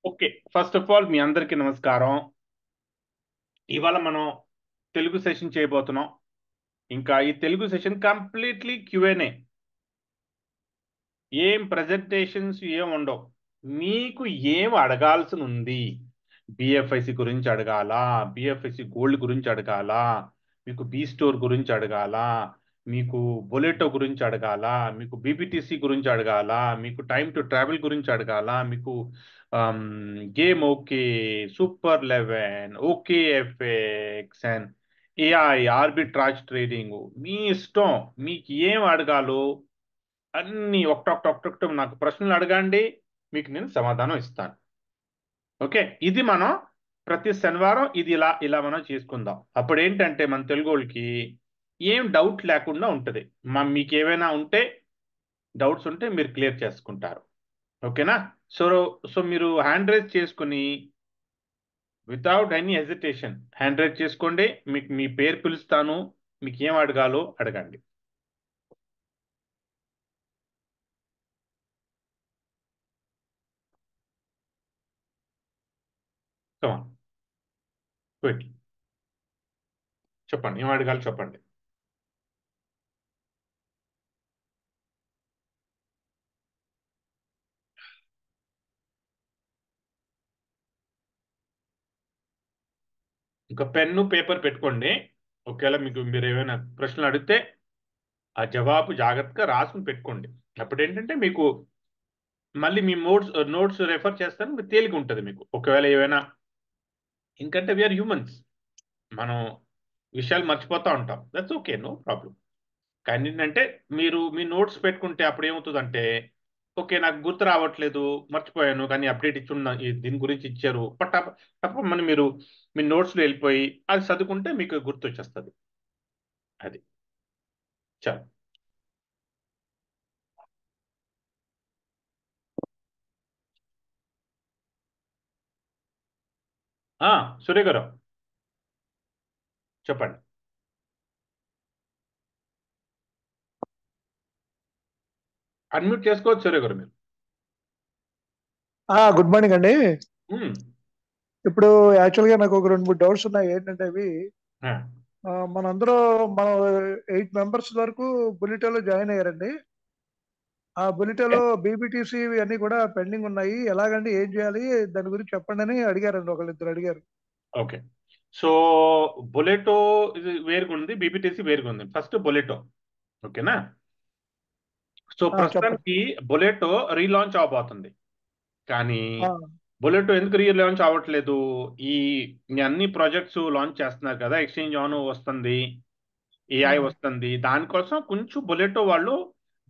Okay. First of all మీ అందరికీ నమస్కారం. ఇవాళ మనం తెలుగు సెషన్ చేయబోతున్నాం. ఇంకా ఈ తెలుగు సెషన్ కంప్లీట్లీ క్యూఎన్ఏ. ఏం ప్రెజెంటేషన్స్ ఏం ఉండవు. మీకు ఏం అడగాల్సి ఉంది, బిఎఫ్ఐసి గురించి అడగాలా, బిఎఫ్ఐసి గోల్డ్ గురించి అడగాలా, మీకు బి స్టోర్ గురించి అడగాలా, మీకు బొలెటో గురించి అడగాలా, మీకు బీబీటీసీ గురించి అడగాలా, మీకు టైమ్ టు ట్రావెల్ గురించి అడగాలా, మీకు game okay, super 11, okay FX and AI arbitrage trading, మీ ఇష్టం. మీకు ఏం అడగాలో అన్ని ఒకటొకటి నాకు ప్రశ్నలు అడగండి, మీకు నేను సమాధానం ఇస్తాను. ఓకే, ఇది మనం ప్రతి శనివారం ఇది ఇలా ఇలా మనం చేసుకుందాం. అప్పుడు ఏంటంటే మన తెలుగు వాళ్ళకి ఏం డౌట్ లేకుండా ఉంటుంది. మీకు ఏమైనా ఉంటే డౌట్స్ ఉంటే మీరు క్లియర్ చేసుకుంటారు. ఓకేనా? సో సో మీరు హ్యాండ్ రైజ్ చేసుకుని without any hesitation hand raise చేసుకోండి. మీకు మీ పేరు పిలుస్తాను, మీకు ఏం అడగాలో అడగండి. క్విక్ చెప్పండి, ఏం అడగాలో చెప్పండి. ఇంకా పెన్ను పేపర్ పెట్టుకోండి. ఒకవేళ మీరు ఏమైనా ప్రశ్నలు అడిగితే ఆ జవాబు జాగ్రత్తగా రాసుకుని పెట్టుకోండి. అప్పుడు ఏంటంటే మీకు మళ్ళీ మీ నోట్స్ రెఫర్ చేస్తాను, మీకు తేలిక ఉంటుంది. మీకు ఒకవేళ ఏమైనా, ఇంకంటే వీఆర్ హ్యూమన్స్, మనం విషయాలు మర్చిపోతూ ఉంటాం. That's okay, no problem. కానీ ఏంటంటే మీరు మీ నోట్స్ పెట్టుకుంటే అప్పుడు ఏమవుతుందంటే, ఓకే నాకు గుర్తు రావట్లేదు, మర్చిపోయాను, కానీ అప్డేట్ ఇచ్చున్న దీని గురించి ఇచ్చారు తప్పమని మీరు మీ నోట్స్లో వెళ్ళిపోయి అది చదువుకుంటే మీకు గుర్తు వచ్చేస్తుంది. అది చాలు. సూర్య గారు చెప్పండి. అన్మ్యూట్ చేసుకోవచ్చు సూర్య గారు మీరు. గుడ్ మార్నింగ్ అండి. ఉమ్, ఇప్పుడు యాక్చువల్ గా నాకు ఒక 2-3 డౌట్స్ ఉన్నాయి. ఏంటంటే అవి ఆ, మనందరూ మనం 8 మెంబర్స్ వరకు బులిటోలో జాయిన్ అయ్యారండి. ఆ బులిటోలో బీబీటీసీ అన్ని కూడా పెండింగ్ ఉన్నాయి. ఎలాగండి, ఏం చేయాలి, దాని గురించి చెప్పండి అని అడిగారండి, ఒకళ్ళిద్దరు అడిగారు. ఓకే. సో బొలెటో ఇది వేరుగా ఉంది, బీబీటీసీ వేరుగా ఉంది. ఫస్ట్ బొలెటో, ఓకేనా? సో చెప్పండి. ప్రస్తుతానికి బొలెటో రీలాంచ్ అవబోతుంది. కానీ ఆ, బుల్లెట్ ఎందుకు రీలాంచ్ అవ్వట్లేదు? ఈ ఈ అన్ని ప్రాజెక్ట్స్ లాంచ్ చేస్తున్నారు కదా, ఎక్స్చేంజ్ ఆన్ వస్తుంది, ఆ, ఏఐ వస్తుంది, దానికోసం కొంచెం బుల్లెటో వాళ్ళు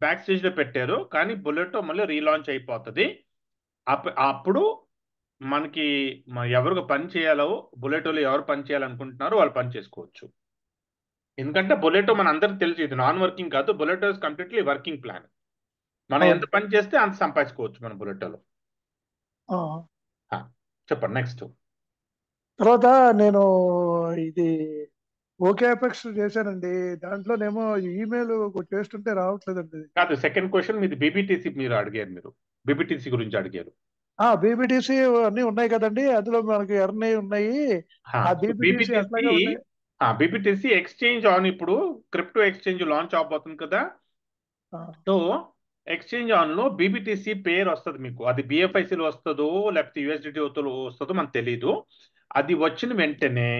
బ్యాక్ స్టేజ్ లో పెట్టారు. కానీ బుల్లెటో మళ్ళీ రీలాంచ్ అయిపోతుంది. అప్పుడు మనకి ఎవరికి పని చేయాలో, బుల్లెటోలో ఎవరు పని చేయాలనుకుంటున్నారో వాళ్ళు పని చేసుకోవచ్చు. ఎందుకంటే బుల్లెటో మన అందరికి తెలుసు, ఇది నాన్ వర్కింగ్ కాదు. బుల్లెటో ఇస్ కంప్లీట్లీ వర్కింగ్ ప్లాన్. మనం ఎంత అవును. పని చేస్తే అంత సంపాదించుకోవచ్చు మన బుల్లెటోలో. ఆ. చెప్పండి నెక్స్ట్. తర్వాత నేను ఇది ఓకే అపెక్స్ చేశానండి. దాంట్లోనేమో ఈమెయిల్ చేస్తుంటే రావట్లేదండి. కాదు, సెకండ్ క్వశ్చన్ మీది బీబీటీసీ మీరు అడిగారు, మీరు బీబీటీసీ గురించి అడిగారు. బీబీటీసీ అన్ని ఉన్నాయి కదండి, అందులో మనకి ఎర్న్ ఉన్నాయి. ఆ సో బీబీటీసీ బీబీటీసీ అట్లాగే ఉన్నాయి. బీబీటీసీ ఎక్స్చేంజ్ ఆన్, ఇప్పుడు క్రిప్టో ఎక్స్చేంజ్ లాంచ్ అవబోతుంది కదా. ఆ, సో ఎక్స్చేంజ్ ఆన్ లో బీబీటీసీ పేరు వస్తుంది మీకు. అది బిఎఫ్ఐసీలో వస్తుందో లేకపోతే యూఎస్డిటీ వస్తుందో మనకు తెలియదు. అది వచ్చిన వెంటనే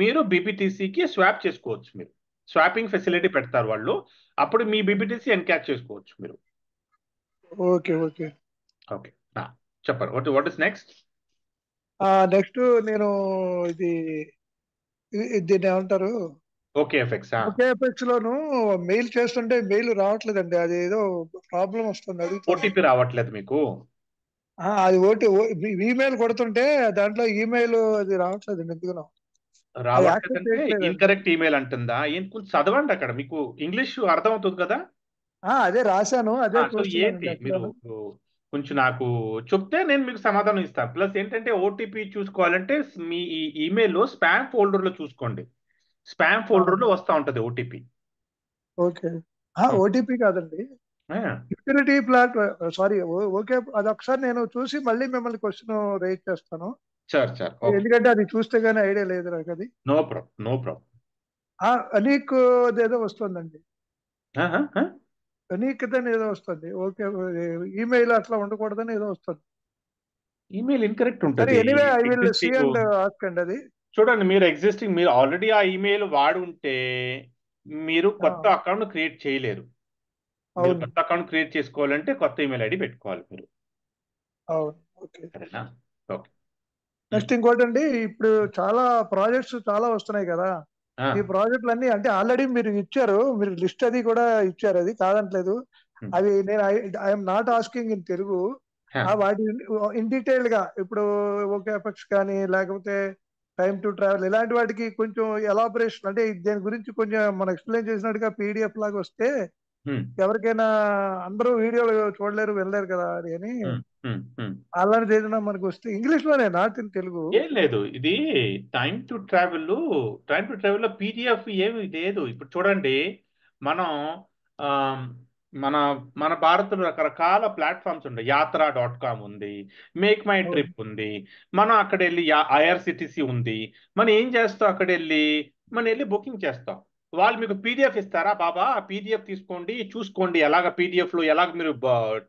మీరు బీబీటీసీకి స్వాప్ చేసుకోవచ్చు. మీరు స్వాపింగ్ ఫెసిలిటీ పెడతారు వాళ్ళు. అప్పుడు మీ బీబీటీసీ ఎన్క్యాచ్ చేసుకోవచ్చు మీరు. Okay, okay. ఓకే, చెప్పండి. What is next? నెక్స్ట్ నేను ఇది దీన్ని ఏమంటారు, ఓకే ఎఫెక్ట్స్. ఓకే ఎఫెక్స్ లోను మెయిల్ చేస్తుంటే మెయిల్ రావట్లేదండి. అది ఏదో ప్రాబ్లం వస్తుంది, అడుగుతుంది. ఓటీపీ రావట్లేదు మీకు? అది ఈమెయిల్ కొడుతుంటే దాంట్లో ఈమెయిల్ అది రావట్లేదండి, ఎందుకనో అది యాక్సెప్ట్ రావట్లేదంటే చేయట్లేదండి. ఇన్కరెక్ట్ ఈమెయిల్ అంటుందా? ఏం కొంచెం చదవండి, అక్కడ మీకు ఇంగ్లీష్ అర్థం అవుతుంది కదా. అదే రాశాను, అదే సో ఏంటి చూస్తున్నానండి మీరు ఎక్కడను. కొంచెం నాకు చెప్తే నేను మీకు సమాధానం ఇస్తాను. ప్లస్ ఏంటంటే ఓటీపీ చూసుకోవాలంటే మీ ఈ ఈమెయిల్ స్పామ్ ఫోల్డర్ లో చూసుకోండి. స్పామ్ ఫోల్డర్ లో వస్తూ ఉంటది ఓటీపీ. ఓకే. ఓటీపీ కాదండి. యూటిలిటీ ప్లాట్, సారీ, ఓకే, అది ఒకసారి నేను చూసి మళ్ళీ మిమ్మల్ని క్వశ్చన్ రేజ్ చేస్తాను. Sir sir okay. ఎందుకంటే అది చూస్తే గానీ ఐడియా లేదు నాకు అది. No problem, no problem. అనీక్ ఏదో వస్తుందండి, అనీక్ అని ఏదో వస్తుంది. ఓకే, ఈమెయిల్ అట్లా ఉండకూడదని ఏదో వస్తుంది. ఈమెయిల్ ఇన్కరెక్ట్ సరే, ఉంటుంది. Anyway I will see existing and ask అండి అది. చూడండి, మీరు ఆల్రెడీ ఆ ఈమెయిల్ వాడి ఉంటే మీరు ఆ, కొత్త అకౌంట్ క్రియేట్ చేయలేరు. మీరు అవును, కొత్త అకౌంట్ క్రియేట్ చేసుకోవాలంటే కొత్త ఈమెయిల్ ఐడి పెట్టుకోవాలి మీరు. అవును. ఓకే. సరేనా? ఓకే. ఉమ్. నెక్స్ట్ ఇంకోటండి, ఇప్పుడు చాలా ప్రాజెక్ట్స్ చాలా వస్తున్నాయి కదా. ఆ, ఈ ప్రాజెక్టులు అన్ని అంటే ఆల్రెడీ మీరు ఇచ్చారు, మీరు లిస్ట్ అది కూడా ఇచ్చారు, అది కాదంటలేదు. ఉమ్, అవి నేను I'm not asking in Telugu. ఆ, వాటి ఇన్ డీటెయిల్ గా ఇప్పుడు ఓకే ఎఫెక్ట్స్ కానీ లేకపోతే టైం టు ట్రావెల్ ఇలాంటి వాటికి కొంచెం ఎలాబరేషన్ అంటే దీని గురించి కొంచెం మనం ఎక్స్ప్లెయిన్ చేసినట్టుగా పీడిఎఫ్ లాగా వస్తే ఉమ్, ఎవరికైనా, అందరూ వీడియోలు చూడలేరు వినలేరు కదా అది అని, ఉమ్. అలాంటిది ఏదైనా మనకు వస్తే ఇంగ్లీష్ లోనే, నాట్ ఇన్ తెలుగు. ఏం లేదు, ఇది time to travel. Time to travel లో పీడిఎఫ్ ఏమి లేదు. ఇప్పుడు చూడండి, మనం ఆ, మన మన భారత్లో రకరకాల ప్లాట్ఫామ్స్ ఉన్నాయి. యాత్ర.com ఉంది, మేక్ మై అవును, ట్రిప్ ఉంది. మనం అక్కడ వెళ్ళి ఐఆర్సిటిసి ఉంది. మనం ఏం చేస్తాం, అక్కడ వెళ్ళి మనం వెళ్ళి బుకింగ్ చేస్తాం. వాళ్ళు మీకు పీడిఎఫ్ ఇస్తారా, బాబా ఆ పీడిఎఫ్ తీసుకోండి చూసుకోండి, ఎలాగ పీడిఎఫ్ లో ఎలాగ మీరు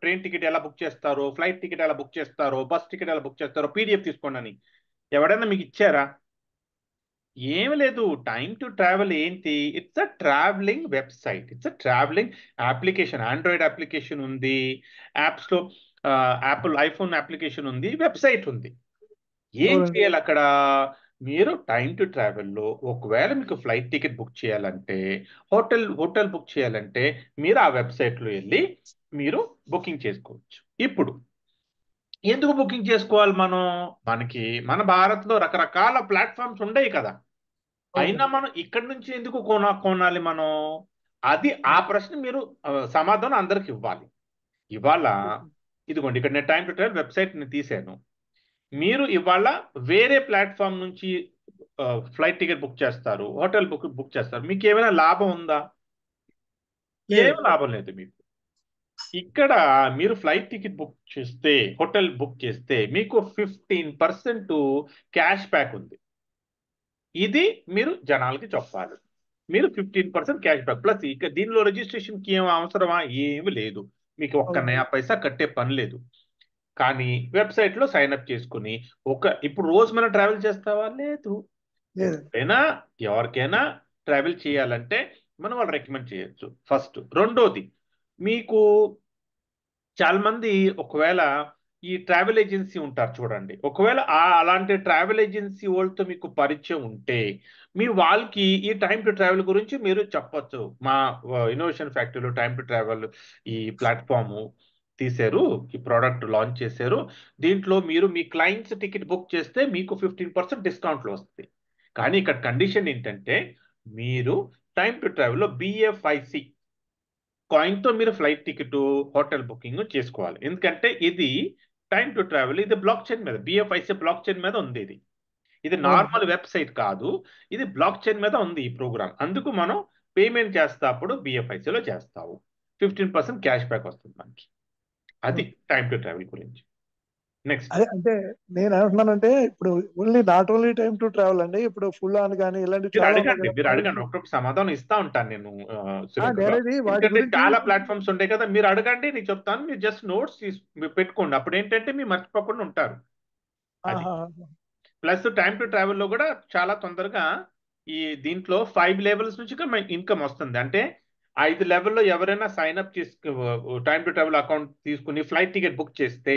ట్రైన్ టికెట్ ఎలా బుక్ చేస్తారో, ఫ్లైట్ టికెట్ ఎలా బుక్ చేస్తారో, బస్ టికెట్ ఎలా బుక్ చేస్తారో పీడిఎఫ్ తీసుకోండి అని ఎవడైనా మీకు ఇచ్చారా? ఏమి లేదు. టైమ్ టు ట్రావెల్ ఏంటి? It's a travelling website, it's a travelling application. Android application ఉంది, యాప్స్ లో యాపిల్ ఐఫోన్ అప్లికేషన్ ఉంది, వెబ్సైట్ ఉంది. ఏం అవునండి. చేయాలి అక్కడ? మీరు టైమ్ టు ట్రావెల్లో ఒకవేళ మీకు ఫ్లైట్ టికెట్ బుక్ చేయాలంటే, హోటల్ బుక్ చేయాలంటే మీరు ఆ వెబ్సైట్లో వెళ్ళి మీరు బుకింగ్ చేసుకోవచ్చు. ఇప్పుడు ఎందుకు బుకింగ్ చేసుకోవాలి మనం? మనకి మన భారత్లో రకరకాల ప్లాట్ఫామ్స్ ఉండయి కదా. అయినా అవునండి. మనం ఇక్కడి నుంచి ఎందుకు కొనాలి మనం? అది ఆ ప్రశ్న మీరు సమాధానం అందరికి ఇవ్వాలి. ఇవాళ ఓకే. ఇదిగోండి, ఇక్కడ నేను టైం టు ట్రావెల్ వెబ్సైట్ ని తీసాను. మీరు ఇవాళ వేరే ప్లాట్ఫామ్ నుంచి ఫ్లైట్ టికెట్ బుక్ చేస్తారు, హోటల్ బుక్ చేస్తారు, మీకు ఏమైనా లాభం ఉందా? లేదు. ఏమి లాభం లేదు మీకు. ఇక్కడ మీరు ఫ్లైట్ టికెట్ బుక్ చేస్తే, హోటల్ బుక్ చేస్తే మీకు 15% క్యాష్ బ్యాక్ ఉంది. ఇది మీరు జనాలకి చెప్పాలి. మీరు 15% క్యాష్ బ్యాక్ ప్లస్ ఇక దీనిలో రిజిస్ట్రేషన్కి ఏం అవసరమా? ఏమి లేదు. మీకు ఒక్క అవును. నయా పైసా కట్టే పని లేదు. కానీ వెబ్సైట్లో సైన్ అప్ చేసుకుని ఇప్పుడు రోజు మనం ట్రావెల్ చేస్తావా? లేదు. లేదండి. ఎప్పుడైనా ఎవరికైనా ట్రావెల్ చేయాలంటే మనం వాళ్ళు రికమెండ్ చేయొచ్చు ఫస్ట్. రెండోది, మీకు చాలా మంది ఒకవేళ ఈ ట్రావెల్ ఏజెన్సీ ఉంటారు చూడండి, ఒకవేళ అలాంటి ట్రావెల్ ఏజెన్సీ వాళ్ళతో మీకు పరిచయం ఉంటే మీ వాళ్ళకి ఈ టైం టు ట్రావెల్ గురించి మీరు చెప్పొచ్చు. మా ఇన్నోవేషన్ ఫ్యాక్టరీలో టైం టు ట్రావెల్ ఈ ప్లాట్ఫామ్ తీశారు, ఈ ప్రోడక్ట్ లాంచ్ చేశారు. దీంట్లో మీరు మీ క్లయింట్స్ టికెట్ బుక్ చేస్తే మీకు 15% డిస్కౌంట్లు వస్తుంది. కానీ ఇక్కడ కండిషన్ ఏంటంటే మీరు టైం టు ట్రావెల్లో బిఎఫ్ఐసి కాయిన్తో మీరు ఫ్లైట్ టికెట్, హోటల్ బుకింగ్ చేసుకోవాలి. ఎందుకంటే ఇది టైం టు ట్రావెల్, ఇది బ్లాక్ చైన్ మీద, బిఎఫ్ఐసి బ్లాక్ చైన్ మీద ఉంది. ఇది అవునండి. నార్మల్ వెబ్సైట్ కాదు, ఇది బ్లాక్ చైన్ మీద ఉంది ఈ ప్రోగ్రామ్. అందుకు మనం పేమెంట్ చేస్తాప్పుడు బిఎఫ్ఐసిలో చేస్తావు, 15% క్యాష్ బ్యాక్ వస్తుంది మనకి. అది ఓకే. టైం టు ట్రావెల్ గురించి. నెక్స్ట్. అదే అంటే నేను ఏమంటున్నానంటే ఇప్పుడు only not only time to travel అండి, ఇప్పుడు ఫుల్ ఆన్ కానీ ఇలాంటివి చాలా ఉన్నాయి కదా మీరు అడగండి, ప్రాజెక్ట్స్. ఒక్కొక్క సమాధానం ఇస్తా ఉంటాను నేను సురేఖ గారు. నేనేది వాటి ఎందుకంటే గురించి చాలా ప్లాట్ఫామ్స్ ఉంటాయి కదా, మీరు అడగండి నేను చెప్తాను. మీరు జస్ట్ నోట్స్ పెట్టుకోండి, అప్పుడు ఏంటంటే మీరు మర్చిపోకుండా ఉంటారు. అది ఆహా. ప్లస్ టైం టు ట్రావెల్లో కూడా చాలా తొందరగా ఈ దీంట్లో 5 లెవెల్స్ నుంచి ఇన్కమ్ వస్తుంది. అంటే 5 లెవెల్లో ఎవరైనా సైన్ అప్ చేసి టైం టు ట్రావెల్ అకౌంట్ తీసుకుని ఫ్లైట్ టికెట్ బుక్ చేస్తే,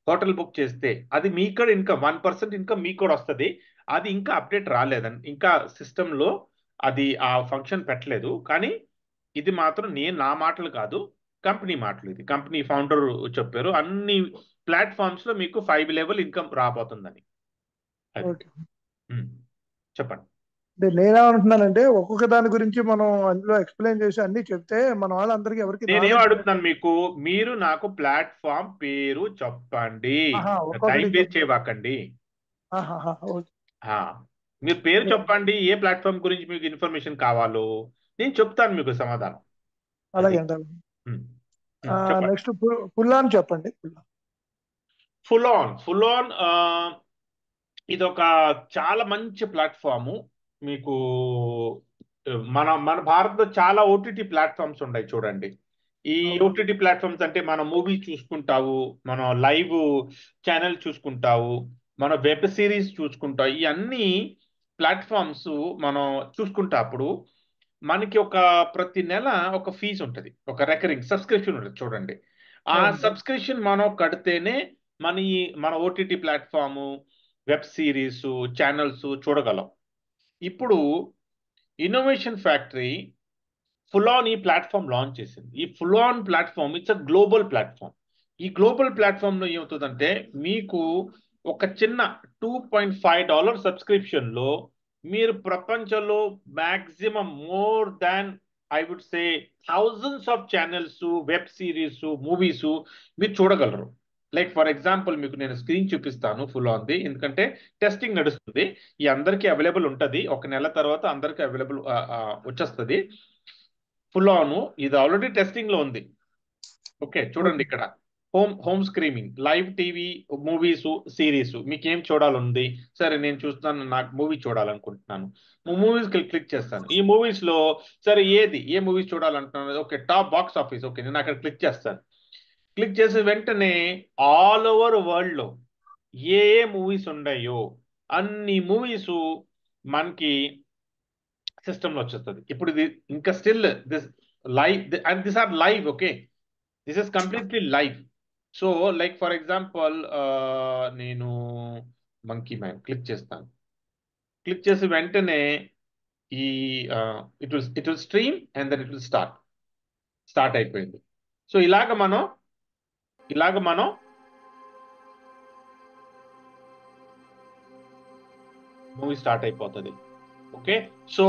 హోటల్ బుక్ చేస్తే అది మీ కూడా ఇన్కమ్ 1% ఇన్కమ్ మీకు కూడా వస్తుంది. అది ఇంకా అప్డేట్ రాలేదండి, ఇంకా సిస్టంలో అది ఆ ఫంక్షన్ పెట్టలేదు. కానీ ఇది మాత్రం నేను నా మాటలు కాదు, కంపెనీ మాటలు. ఇది కంపెనీ ఫౌండర్ చెప్పారు, అన్ని ప్లాట్ఫామ్స్ లో మీకు 5 లెవెల్ ఇన్కమ్ రాబోతుందని. అది. ఓకే. ఉమ్. చెప్పండి. అంటే నేనేమంటున్నానంటే ఒక్కొక్క దాని గురించి మనం అందులో ఎక్స్ప్లెయిన్ చేసి అన్ని చెప్తే మన వాళ్ళందరికీ ఎవరికి నేనేం నాలెడ్జ్. అడుగుతున్నాను మీకు, మీరు నాకు ప్లాట్ఫామ్ పేరు చెప్పండి. ఆహా, టైం ఒక్కొక్కటి వేస్ట్ చెప్తాను. చేయవాకండి. ఆహా, ఓకే. ఆ, మీరు పేరు చెప్పండి, ఏ ప్లాట్ఫామ్ గురించి మీకు ఇన్ఫర్మేషన్ కావాలో నేను చెప్తాను మీకు సమాధానం. అది. అలాగే అండి. ఉమ్. చెప్పండి. నెక్స్ట్ పుల్లాన్ చెప్పండి. ఫుల్ ఆన్ ఇది ఒక చాలా మంచి ప్లాట్ఫాము. మీకు మన మన భారత్లో చాలా ఓటీటీ ప్లాట్ఫామ్స్ ఉన్నాయి చూడండి. ఈ అవును. ఓటీటీ ప్లాట్ఫామ్స్ అంటే మన మూవీ చూసుకుంటావు, మన లైవ్ ఛానల్ చూసుకుంటావు, మన వెబ్ సిరీస్ చూసుకుంటావు. ఈ అన్ని ప్లాట్ఫామ్స్ మనం చూసుకుంటప్పుడు మనకి ఒక ప్రతి నెల ఒక ఫీజు ఉంటుంది, ఒక రికరింగ్ సబ్స్క్రిప్షన్ ఉంటుంది చూడండి. ఆ అవును. సబ్స్క్రిప్షన్ మనం కడితేనే మన OTT platform, web series channels చూడగలం. ఇప్పుడు ఇన్నోవేషన్ ఫ్యాక్టరీ ఫుల్ ఆన్ ఈ ప్లాట్ఫామ్ లాంచ్ చేసింది. ఈ full on platform it's a global platform. ఈ గ్లోబల్ ప్లాట్ఫామ్ లో ఏమవుతుందంటే మీకు ఒక చిన్న $2.5 సబ్స్క్రిప్షన్ లో మీరు ప్రపంచంలో maximum more than I would say thousands of channels, web series, movies మీరు చూడగలరు. లైక్ ఫర్ ఎగ్జాంపుల్ మీకు నేను స్క్రీన్ చూపిస్తాను ఫుల్ ఆన్ది, ఎందుకంటే టెస్టింగ్ నడుస్తుంది. ఈ అందరికీ అవైలబుల్ ఉంటుంది, ఒక నెల తర్వాత అందరికీ అవైలబుల్ వచ్చేస్తుంది ఫుల్ ఆన్. ఇది ఆల్రెడీ టెస్టింగ్ లో ఉంది. ఓకే, చూడండి ఓకే. ఇక్కడ home screaming, live TV, movies, series, మీకు ఏం చూడాలంది. సరే నేను చూస్తాను, నాకు మూవీ చూడాలనుకుంటున్నాను, మూవీస్ క్లిక్ చేస్తాను. ఈ మూవీస్ లో సరే ఏ మూవీస్ చూడాలంటున్నాను, okay top box office, okay నేను అక్కడ క్లిక్ చేస్తాను. క్లిక్ చేసిన వెంటనే ఆల్ ఓవర్ వరల్డ్ లో ఏ మూవీస్ ఉన్నాయో అన్ని మూవీస్ మనకి సిస్టమ్ లో వచ్చేస్తుంది. ఇప్పుడు ఇది ఇంకా still this live and this are live. Okay, this is completely live. So like for example నేను మంకీ మ్యాన్ క్లిక్ చేస్తాను. క్లిక్ చేసి వెంటనే ఈ it will stream and then it will start అయిపోయింది. సో ఇలాగ మనం మూవీ స్టార్ట్ అయిపోతుంది. Okay, so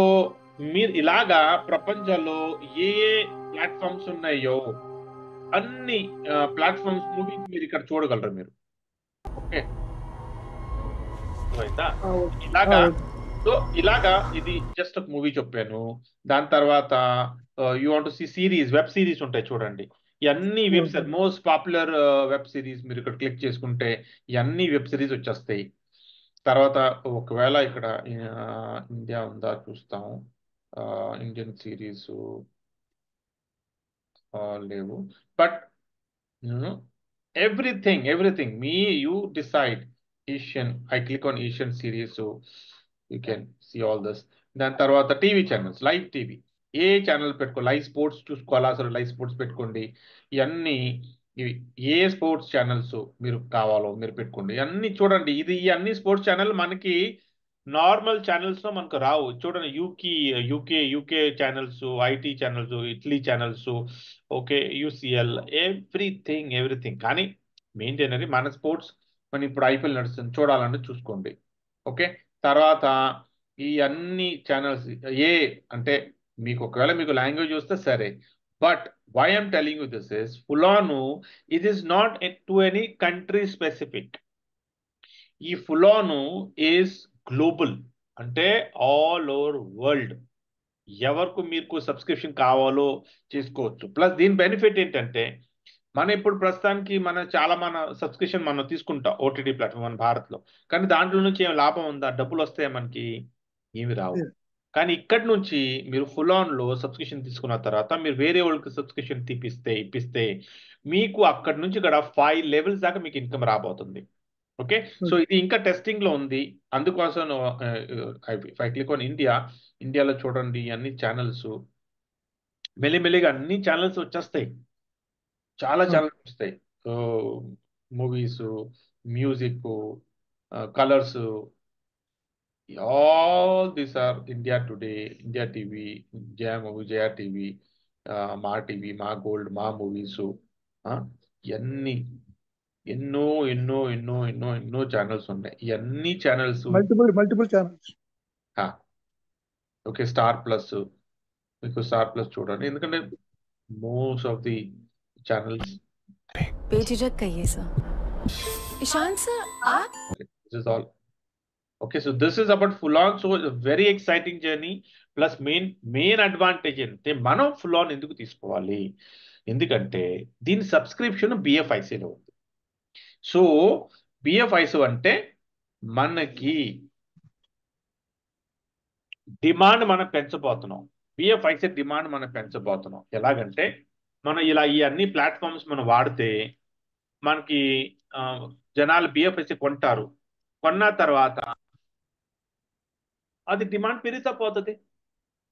మీరు ఇలాగా ప్రపంచంలో ఏ ప్లాట్ఫామ్స్ ఉన్నాయో అన్ని ప్లాట్ఫామ్స్ మూవీస్ మీరు ఇక్కడ చూడగలరు మీరు. ఓకే, అర్థమైందా? ఓకే. ఇలాగా ఓకే. సో ఇలాగా ఇది జస్ట్ ఒక మూవీ చెప్పాను. దాని తర్వాత you want to see series, web series ఉంటాయి చూడండి. ఇవన్నీ web okay. Most popular web series మీరు ఇక్కడ క్లిక్ చేసుకుంటే ఇవన్నీ వెబ్ సిరీస్ వచ్చేస్తాయి. తర్వాత ఒకవేళ ఇక్కడ ఇండియా ఉందా చూస్తాం. ఇండియన్ సిరీస్ లేవు, but everything me you decide. Asian, I click on Asian series, so you can see all this. దాని తర్వాత టీవీ ఛానల్స్, లైవ్ టీవీ, ఏ ఛానల్ పెట్టుకో, లైవ్ స్పోర్ట్స్ చూసుకోవాలా, అసలు లైవ్ స్పోర్ట్స్ పెట్టుకోండి. ఇవన్నీ ఇవి ఏ స్పోర్ట్స్ ఛానల్స్ మీరు కావాలో మీరు పెట్టుకోండి, ఇవన్నీ చూడండి. ఈ అన్ని స్పోర్ట్స్ ఛానల్ మనకి నార్మల్ ఛానల్స్ లో మనకు రావు. చూడండి UK channels, IT channels, Italy channels, okay UCL, everything. కానీ మెయిన్ అనేది మన స్పోర్ట్స్. మన ఇప్పుడు ఐపీఎల్ నడుస్తుంది, చూడాలంటే చూసుకోండి. ఓకే, తర్వాత ఈ అన్ని ఛానల్స్ ఏ అంటే మీకు ఒకవేళ మీకు లాంగ్వేజ్ వస్తే సరే, but why I'm telling you this is full on. It is not to any country specific. ఈ ఫుల్ ఆన్ ఈస్ గ్లోబల్, అంటే ఆల్ ఓవర్ వరల్డ్ ఎవరికి మీకు సబ్స్క్రిప్షన్ కావాలో చేసుకోవచ్చు. ప్లస్ దీని బెనిఫిట్ ఏంటంటే మన ఇప్పుడు ప్రస్తుతానికి మన సబ్స్క్రిప్షన్ మనం తీసుకుంటాం ఓటీటీ ప్లాట్ఫామ్ మన భారత్లో, కానీ దాంట్లో నుంచి ఏం లాభం ఉందా, డబ్బులు వస్తాయి మనకి? ఏమి రావు. కానీ ఇక్కడి నుంచి మీరు ఫుల్ ఆన్ లో సబ్స్క్రిప్షన్ తీసుకున్న తర్వాత మీరు వేరే వాళ్ళకి సబ్స్క్రిప్షన్ ఇప్పిస్తే మీకు అక్కడి నుంచి ఇక్కడ 5 లెవెల్స్ దాకా మీకు ఇన్కమ్ రాబోతుంది. ఓకే, సో ఇది ఇంకా టెస్టింగ్ లో ఉంది. అందుకోసం ఐ క్లిక్ ఆన్ ఇండియాలో చూడండి అన్ని ఛానల్స్ మెల్లిమెల్లిగా అన్ని ఛానల్స్ వచ్చేస్తాయి, చాలా ఛానల్స్ వస్తాయి. Movies, music, Colors, all these are India Today, India TV, Jaya TV, Maa TV, Maa Gold, Maa Movies, ఇవన్నీ ఎన్నో ఎన్నో ఎన్నో ఎన్నో ఎన్నో ఛానల్స్ ఉన్నాయి. ఇవన్నీ channels multiple channels. Okay, Star Plus, మీకు స్టార్ ప్లస్ చూడండి, ఎందుకంటే మోస్ట్ ఆఫ్ ది ఛానల్స్. बेझिझक कहिए सर. ईशान सर आप This is all. Okay, so this is about full on. So a very exciting journey. Plus main advantage ఏంటంటే మనం full on ఎందుకు తీసుకోవాలి? ఎందుకంటే దీని సబ్స్క్రిప్షన్ బిఎఫ్ఐసిలో ఉంది. సో బిఎఫ్ఐసి అంటే మనకి డిమాండ్ మనం పెంచబోతున్నాం. బిఎఫ్ఐసి డిమాండ్ మనం పెంచబోతున్నాం. ఎలాగంటే మనం ఇలా ఈ అన్ని ప్లాట్ఫామ్స్ మనం వాడితే మనకి ఆ, జనాలు బిఎఫ్ఐసి కొంటారు. కొన్న తర్వాత అది డిమాండ్ పెరిగితే పోతుంది.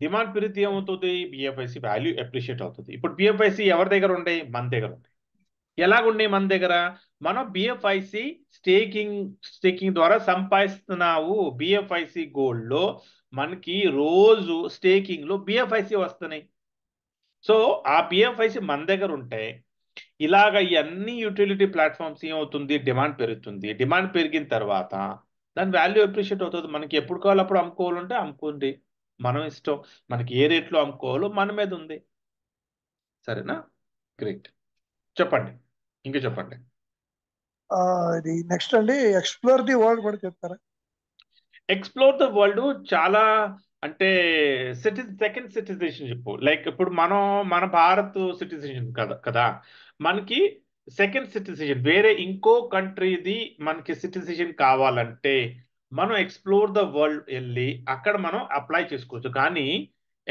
డిమాండ్ పెరిగితే ఏమవుతుంది? బిఎఫ్ఐసి వాల్యూ అప్రిషియేట్ అవుతుంది. ఇప్పుడు బిఎఫ్ఐసి ఎవరి దగ్గర ఉండే? మన దగ్గర ఉండే. ఎలాగుండే మన దగ్గర? మనం బిఎఫ్ఐసి స్టేకింగ్ ద్వారా సంపాదిస్తున్నావు. బిఎఫ్ఐసి గోల్డ్ లో మనకి రోజు స్టేకింగ్ లో బిఎఫ్ఐసి వస్తున్నాయి. సో ఆ బిఎఫ్ఐసి మన దగ్గర ఉంటే ఇలాగ ఈ అన్ని యూటిలిటీ ప్లాట్ఫామ్స్ ఏమవుతుంది? డిమాండ్ పెరుగుతుంది. డిమాండ్ పెరిగిన తర్వాత దాని వాల్యూ అప్రిషియేట్ అవుతుంది. మనకి ఎప్పుడు కావాలో అప్పుడు అమ్ముకోవాలంటే అమ్ముకోండి, మనం ఇష్టం. మనకి ఏ రేట్లో అమ్ముకోవాలో మన మీద ఉంది. సరేనా? గ్రేట్. చెప్పండి, ఇంకా చెప్పండి. ఇది నెక్స్ట్ అండి, ఎక్స్ప్లోర్ ది వరల్డ్ కూడా చెప్తారా? ఎక్స్ప్లోర్ ద వరల్డ్ చాలా అంటే సెకండ్ సిటిజన్షిప్. లైక్ ఇప్పుడు మన భారత్ సిటిజన్షిప్ కదా మనకి సెకండ్ సిటిజన్ వేరే ఇంకో కంట్రీది మనకి సిటిజన్ కావాలంటే మనం ఎక్స్ప్లోర్ ద వరల్డ్ వెళ్ళి అక్కడ మనం అప్లై చేసుకోవచ్చు. కానీ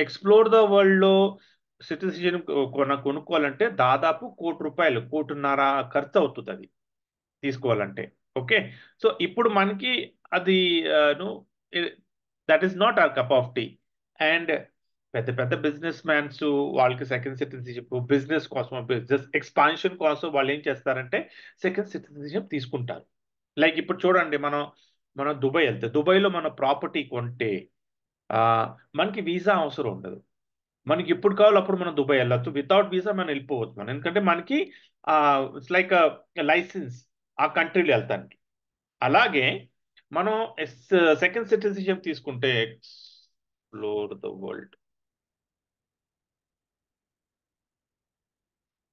ఎక్స్ప్లోర్ ద వరల్డ్ లో సిటిజన్ కొనుక్కోవాలంటే దాదాపు ₹1,00,00,000 1,50,00,000 ఖర్చు అవుతుంది అది తీసుకోవాలంటే. ఓకే. సో ఇప్పుడు మనకి అది that is not our cup of tea. And పెద్ద పెద్ద బిజినెస్ మ్యాన్స్ వాళ్ళకి సెకండ్ సిటిజన్షిప్ బిజినెస్ కోసం, బిజినెస్ ఎక్స్పాన్షన్ కోసం వాళ్ళు ఏం చేస్తారంటే సెకండ్ సిటిజన్షిప్ తీసుకుంటారు. లైక్ ఇప్పుడు చూడండి, మనం దుబాయ్ వెళ్తే దుబాయ్లో మన ప్రాపర్టీ కొంటే ఆ, మనకి వీసా అవసరం ఉండదు. మనకి ఎప్పుడు కావాలో అప్పుడు మనం దుబాయ్ వెళ్ళొచ్చు. వితౌట్ వీసా మనం వెళ్ళిపోవచ్చు. మనం ఎందుకంటే మనకి ఇట్స్ లైక్ లైసెన్స్ ఆ కంట్రీలో వెళ్తానికి. అలాగే మనం సెకండ్ సిటిజన్షిప్ తీసుకుంటే ఎక్స్ప్లోర్ ద వరల్డ్.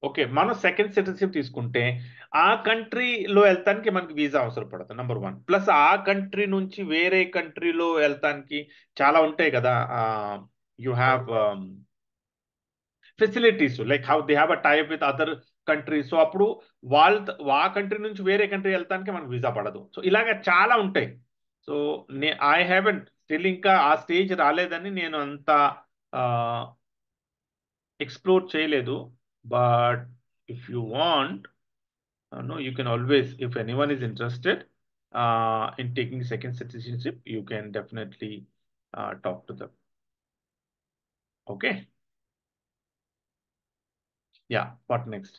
ఓకే, మనం సెకండ్ సిటిజన్షిప్ తీసుకుంటే ఆ కంట్రీలో వెళ్తానికి మనకి వీసా అవసరం పడుతుంది, నెంబర్ 1. ప్లస్ ఆ కంట్రీ నుంచి వేరే కంట్రీలో వెళ్తానికి చాలా ఉంటాయి కదా. You have facilities like how they have a type with other countries. So అప్పుడు ఆ కంట్రీ నుంచి వేరే కంట్రీ వెళ్తానికి మనకు వీసా పడదు. సో ఇలాగ చాలా ఉంటాయి. సో ఐ హ్యావెంట్ స్టిల్ ఇంకా ఆ స్టేజ్ రాలేదని నేను అంత ఎక్స్ప్లోర్ చేయలేదు. But if you want, no, you can always, if anyone is interested in taking second citizenship, you can definitely talk to them. Okay. Yeah, what next?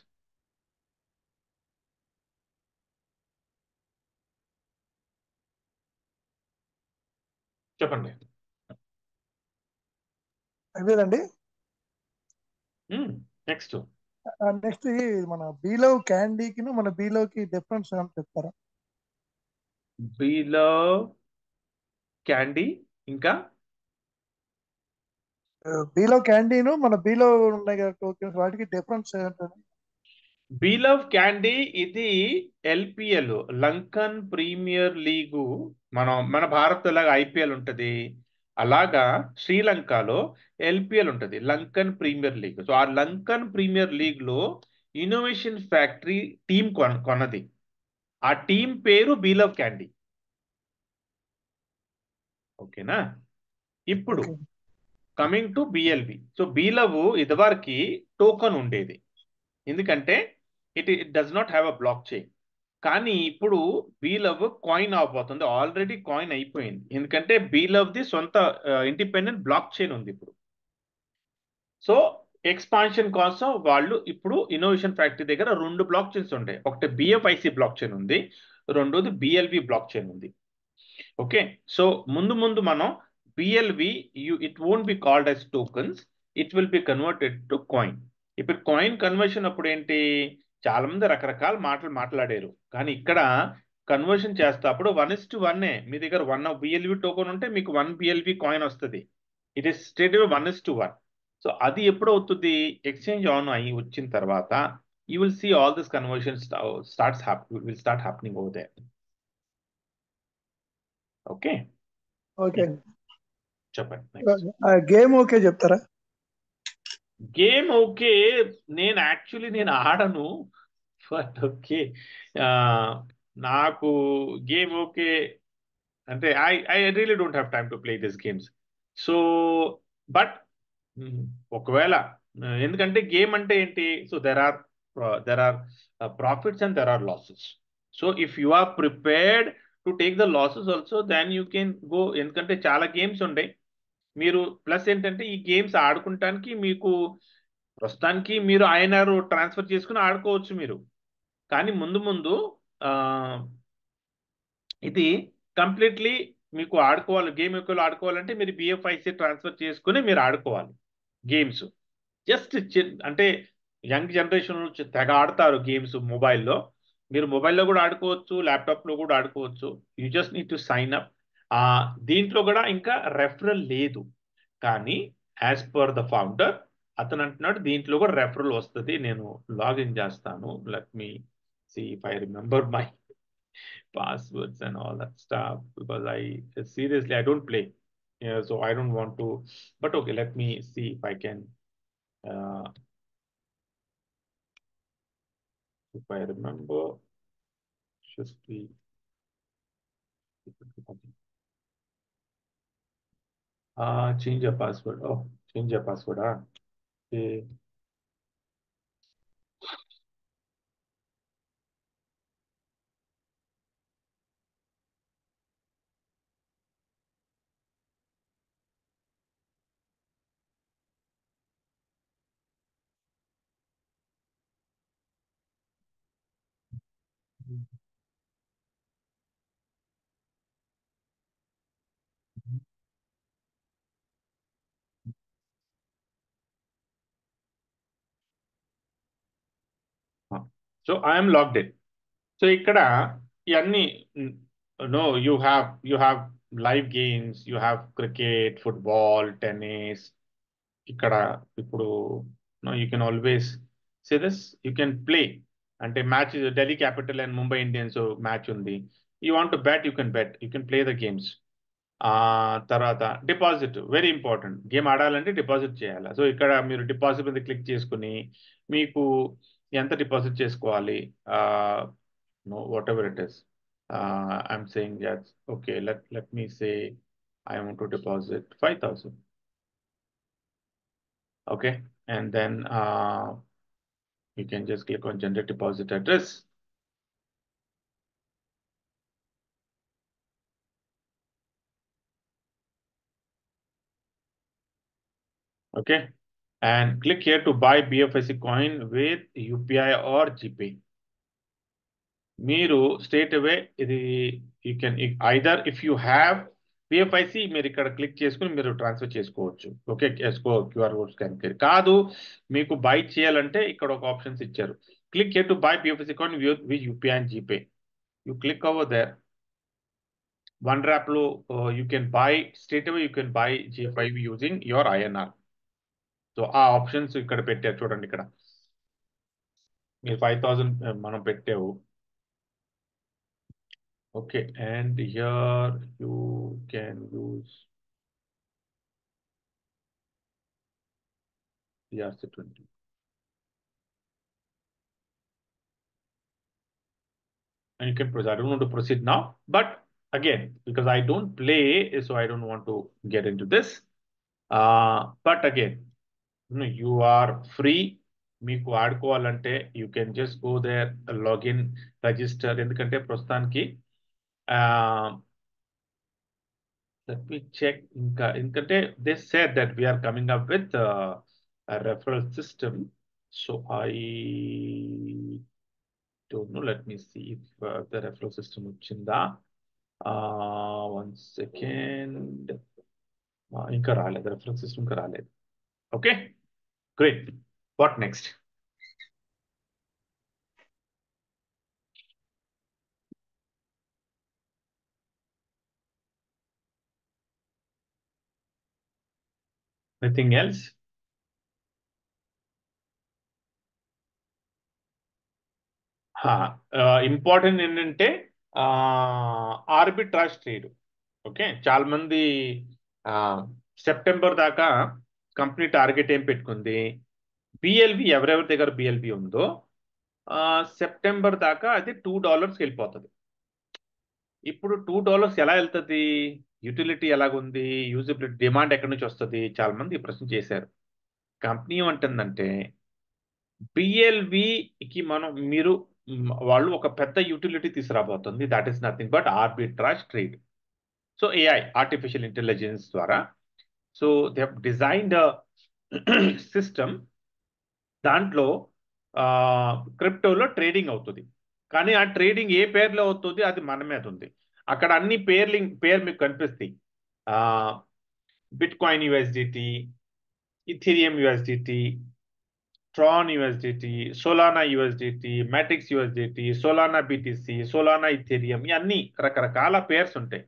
చెప్పండి. అదేనండి. Next next మన బీలో క్యాండీకి మన బీలోకి డిఫరెన్స్ ఏమైనా చెప్తారా? బీలో క్యాండీ ఇంకా బీలో క్యాండీను మన బీలో ఉన్నాయి కదా టోకెన్స్, వాటికి డిఫరెన్స్ ఏంటండి? బీలవ్ క్యాండీ ఇది ఎల్పిఎల్, లంకన్ ప్రీమియర్ లీగు. మన భారత్ లాగా ఐపీఎల్ ఉంటది, అలాగా శ్రీలంకలో ఎల్పిఎల్ ఉంటది, లంకన్ ప్రీమియర్ లీగ్. సో ఆ లంకన్ ప్రీమియర్ లీగ్ లో ఇన్నోవేషన్ ఫ్యాక్టరీ టీం కొన్నది. ఆ టీం పేరు బీలవ్ క్యాండీ. ఓకేనా? ఇప్పుడు okay. Coming to BLV. So B Love ఇదివరకు టోకన్ ఉండేది, ఎందుకంటే it does not have a blockchain. కానీ ఇప్పుడు బీలవ్ కాయిన్ అవబోతుంది. ఆల్రెడీ కాయిన్ అయిపోయింది, ఎందుకంటే బీలవ్ది సొంత ఇండిపెండెంట్ బ్లాక్ చైన్ ఉంది ఇప్పుడు. సో ఎక్స్పాన్షన్ కోసం వాళ్ళు ఇప్పుడు ఇన్నోవేషన్ ఫ్యాక్టరీ దగ్గర 2 బ్లాక్ చైన్స్ ఉంటాయి. ఒకటి బిఎఫ్ఐసి బ్లాక్ చైన్ ఉంది, రెండోది బిఎల్వి బ్లాక్ చైన్ ఉంది. ఓకే. సో ముందు మనం BLV, it won't be called as tokens, it will be converted to coin. ఇప్పుడు కాయిన్ కన్వర్షన్ అప్పుడు ఏంటి, చాలా మంది రకరకాల మాటలు మాట్లాడారు. కానీ ఇక్కడ కన్వర్షన్ చేసేటప్పుడు 1:1. మీ దగ్గర 1 బిఎల్వి టోకెన్ ఉంటే మీకు 1 బిఎల్వి కాయిన్ వస్తుంది. It is state 1:1. సో అది ఎప్పుడు అవుతుంది? ఎక్స్చేంజ్ ఆన్ అయ్యి వచ్చిన తర్వాత you will see all this conversion will start happening over there. Okay. Okay. చెప్పండి నెక్స్ట్. గేమ్ ఓకే చెప్తారా? Game okay. నేను ఆడను. But okay. నాకు గేమ్ ఓకే. అంటే I really don't have time to play this games. So but ఒకవేళ ఎందుకంటే game అంటే ఏంటి? So there are profits and there are losses. So if you are prepared to take the losses also then you can go. ఎందుకంటే చాలా games ఉంటాయి. మీరు plus ఏంటంటే ఈ గేమ్స్ ఆడుకుంటానికి మీకు ప్రస్తుతానికి మీరు ఐఎన్ఆర్ ట్రాన్స్ఫర్ చేసుకుని ఆడుకోవచ్చు మీరు. కానీ ముందు ముందు ఆ, ఇది కంప్లీట్లీ మీకు ఆడుకోవాలి. గేమ్ ఎక్కువ ఆడుకోవాలంటే మీరు బిఎఫ్ఐసి ట్రాన్స్ఫర్ చేసుకుని మీరు ఆడుకోవాలి గేమ్స్. జస్ట్ అంటే యంగ్ జనరేషన్ తెగ ఆడతారు గేమ్స్ మొబైల్లో. మీరు మొబైల్లో కూడా ఆడుకోవచ్చు, ల్యాప్టాప్లో కూడా ఆడుకోవచ్చు. You just need to sign up. దీంట్లో కూడా ఇంకా రెఫరల్ లేదు. కానీ యాజ్ పర్ ద ఫౌండర్ అతను అంటున్నాడు దీంట్లో కూడా రెఫరల్ వస్తుంది. నేను లాగిన్ చేస్తాను. Let me see if I remember my passwords and all that stuff, because I seriously I don't play. Yeah, so I don't want to. But okay, let me see if I can. If I remember, just be. Change your password. Oh, change your password. Okay. So I am logged in. So ఇక్కడ ఇవన్నీ no you have live games, you have cricket, football, tennis. ఇక్కడ ఇప్పుడు you can always say this, you can play. అంటే match Delhi Capital and Mumbai Indians match ఉంది. You want to bet, you can play the games. తర్వాత deposit very important. Game ఆడాలంటే deposit చేయాలి. So ఇక్కడ మీరు deposit మీద క్లిక్ చేసుకుని మీకు ఎంత డిపాజిట్ చేసుకోవాలి, no whatever it is. I'm saying that okay, let me say I want to deposit 5,000. Okay, and then you can just click on generate deposit address. Okay, and click here to buy BFIC coin with UPI or GPay. మీరు straight away ఇది you can either if you have PFIC మీరు ఇక్కడ click చేసుకుని మీరు transfer చేసుకోవచ్చు. Okay, QR code scan కాదు మీకు by చేయాలంటే ఇక్కడ ఒక ఆప్షన్స్ ఇచ్చారు. Click here to buy PFIC account with UPI and GPay. You click over there. One wrap లో you can buy straight away, you can buy G5 using your INR. So ఆ options ఇక్కడ పెట్టారు చూడండి. ఇక్కడ మీరు 5,000 మనం పెట్టావు. Okay, and here you can use ERC20. And you can proceed. I don't want to proceed now, but again, because I don't play, so I don't want to get into this. But again, you are free. మీకు ఆడుకోవాలంటే you can just go there, login, register. ఎందుకంటే ప్రస్తుతానికి let me check. ఎందుకంటే they said that we are coming up with a referral system. So I don't know. Let me see if the referral system వచ్చిందా. One second. ఇంకా రాలేదు, referral system ఇంకా రాలేదు. Okay, great. What next? Anything else? Important ఏంటంటే arbitrage trade. Okay, చాలా మంది September దాకా company target ఏం పెట్టుకుంది, బిఎల్బి ఎవరెవరి దగ్గర బిఎల్బి ఉందో సెప్టెంబర్ దాకా అది $2 వెళ్ళిపోతుంది. ఇప్పుడు $2 ఎలా వెళ్తుంది? యూటిలిటీ ఎలాగుంది, యూజబిలిటీ, డిమాండ్ ఎక్కడి నుంచి వస్తుంది? చాలా మంది ఈ ప్రశ్న చేశారు. కంపెనీ ఏమంటుందంటే బిఎల్వికి వాళ్ళు ఒక పెద్ద యూటిలిటీ తీసుకురాబోతుంది. That is nothing but arbitrage trade. So AI, artificial intelligence ద్వారా so they have designed system. దాంట్లో క్రిప్టోలో ట్రేడింగ్ అవుతుంది. కానీ ఆ ట్రేడింగ్ ఏ పేర్లో అవుతుంది అది మన మీద ఉంది. అక్కడ అన్ని పేరు మీకు కనిపిస్తాయి. Bitcoin USDT, Ethereum USDT, Tron USDT, Solana USDT, Matrix USDT, Solana BTC, Solana Ethereum, ఇవన్నీ రకరకాల పేర్స్ ఉంటాయి.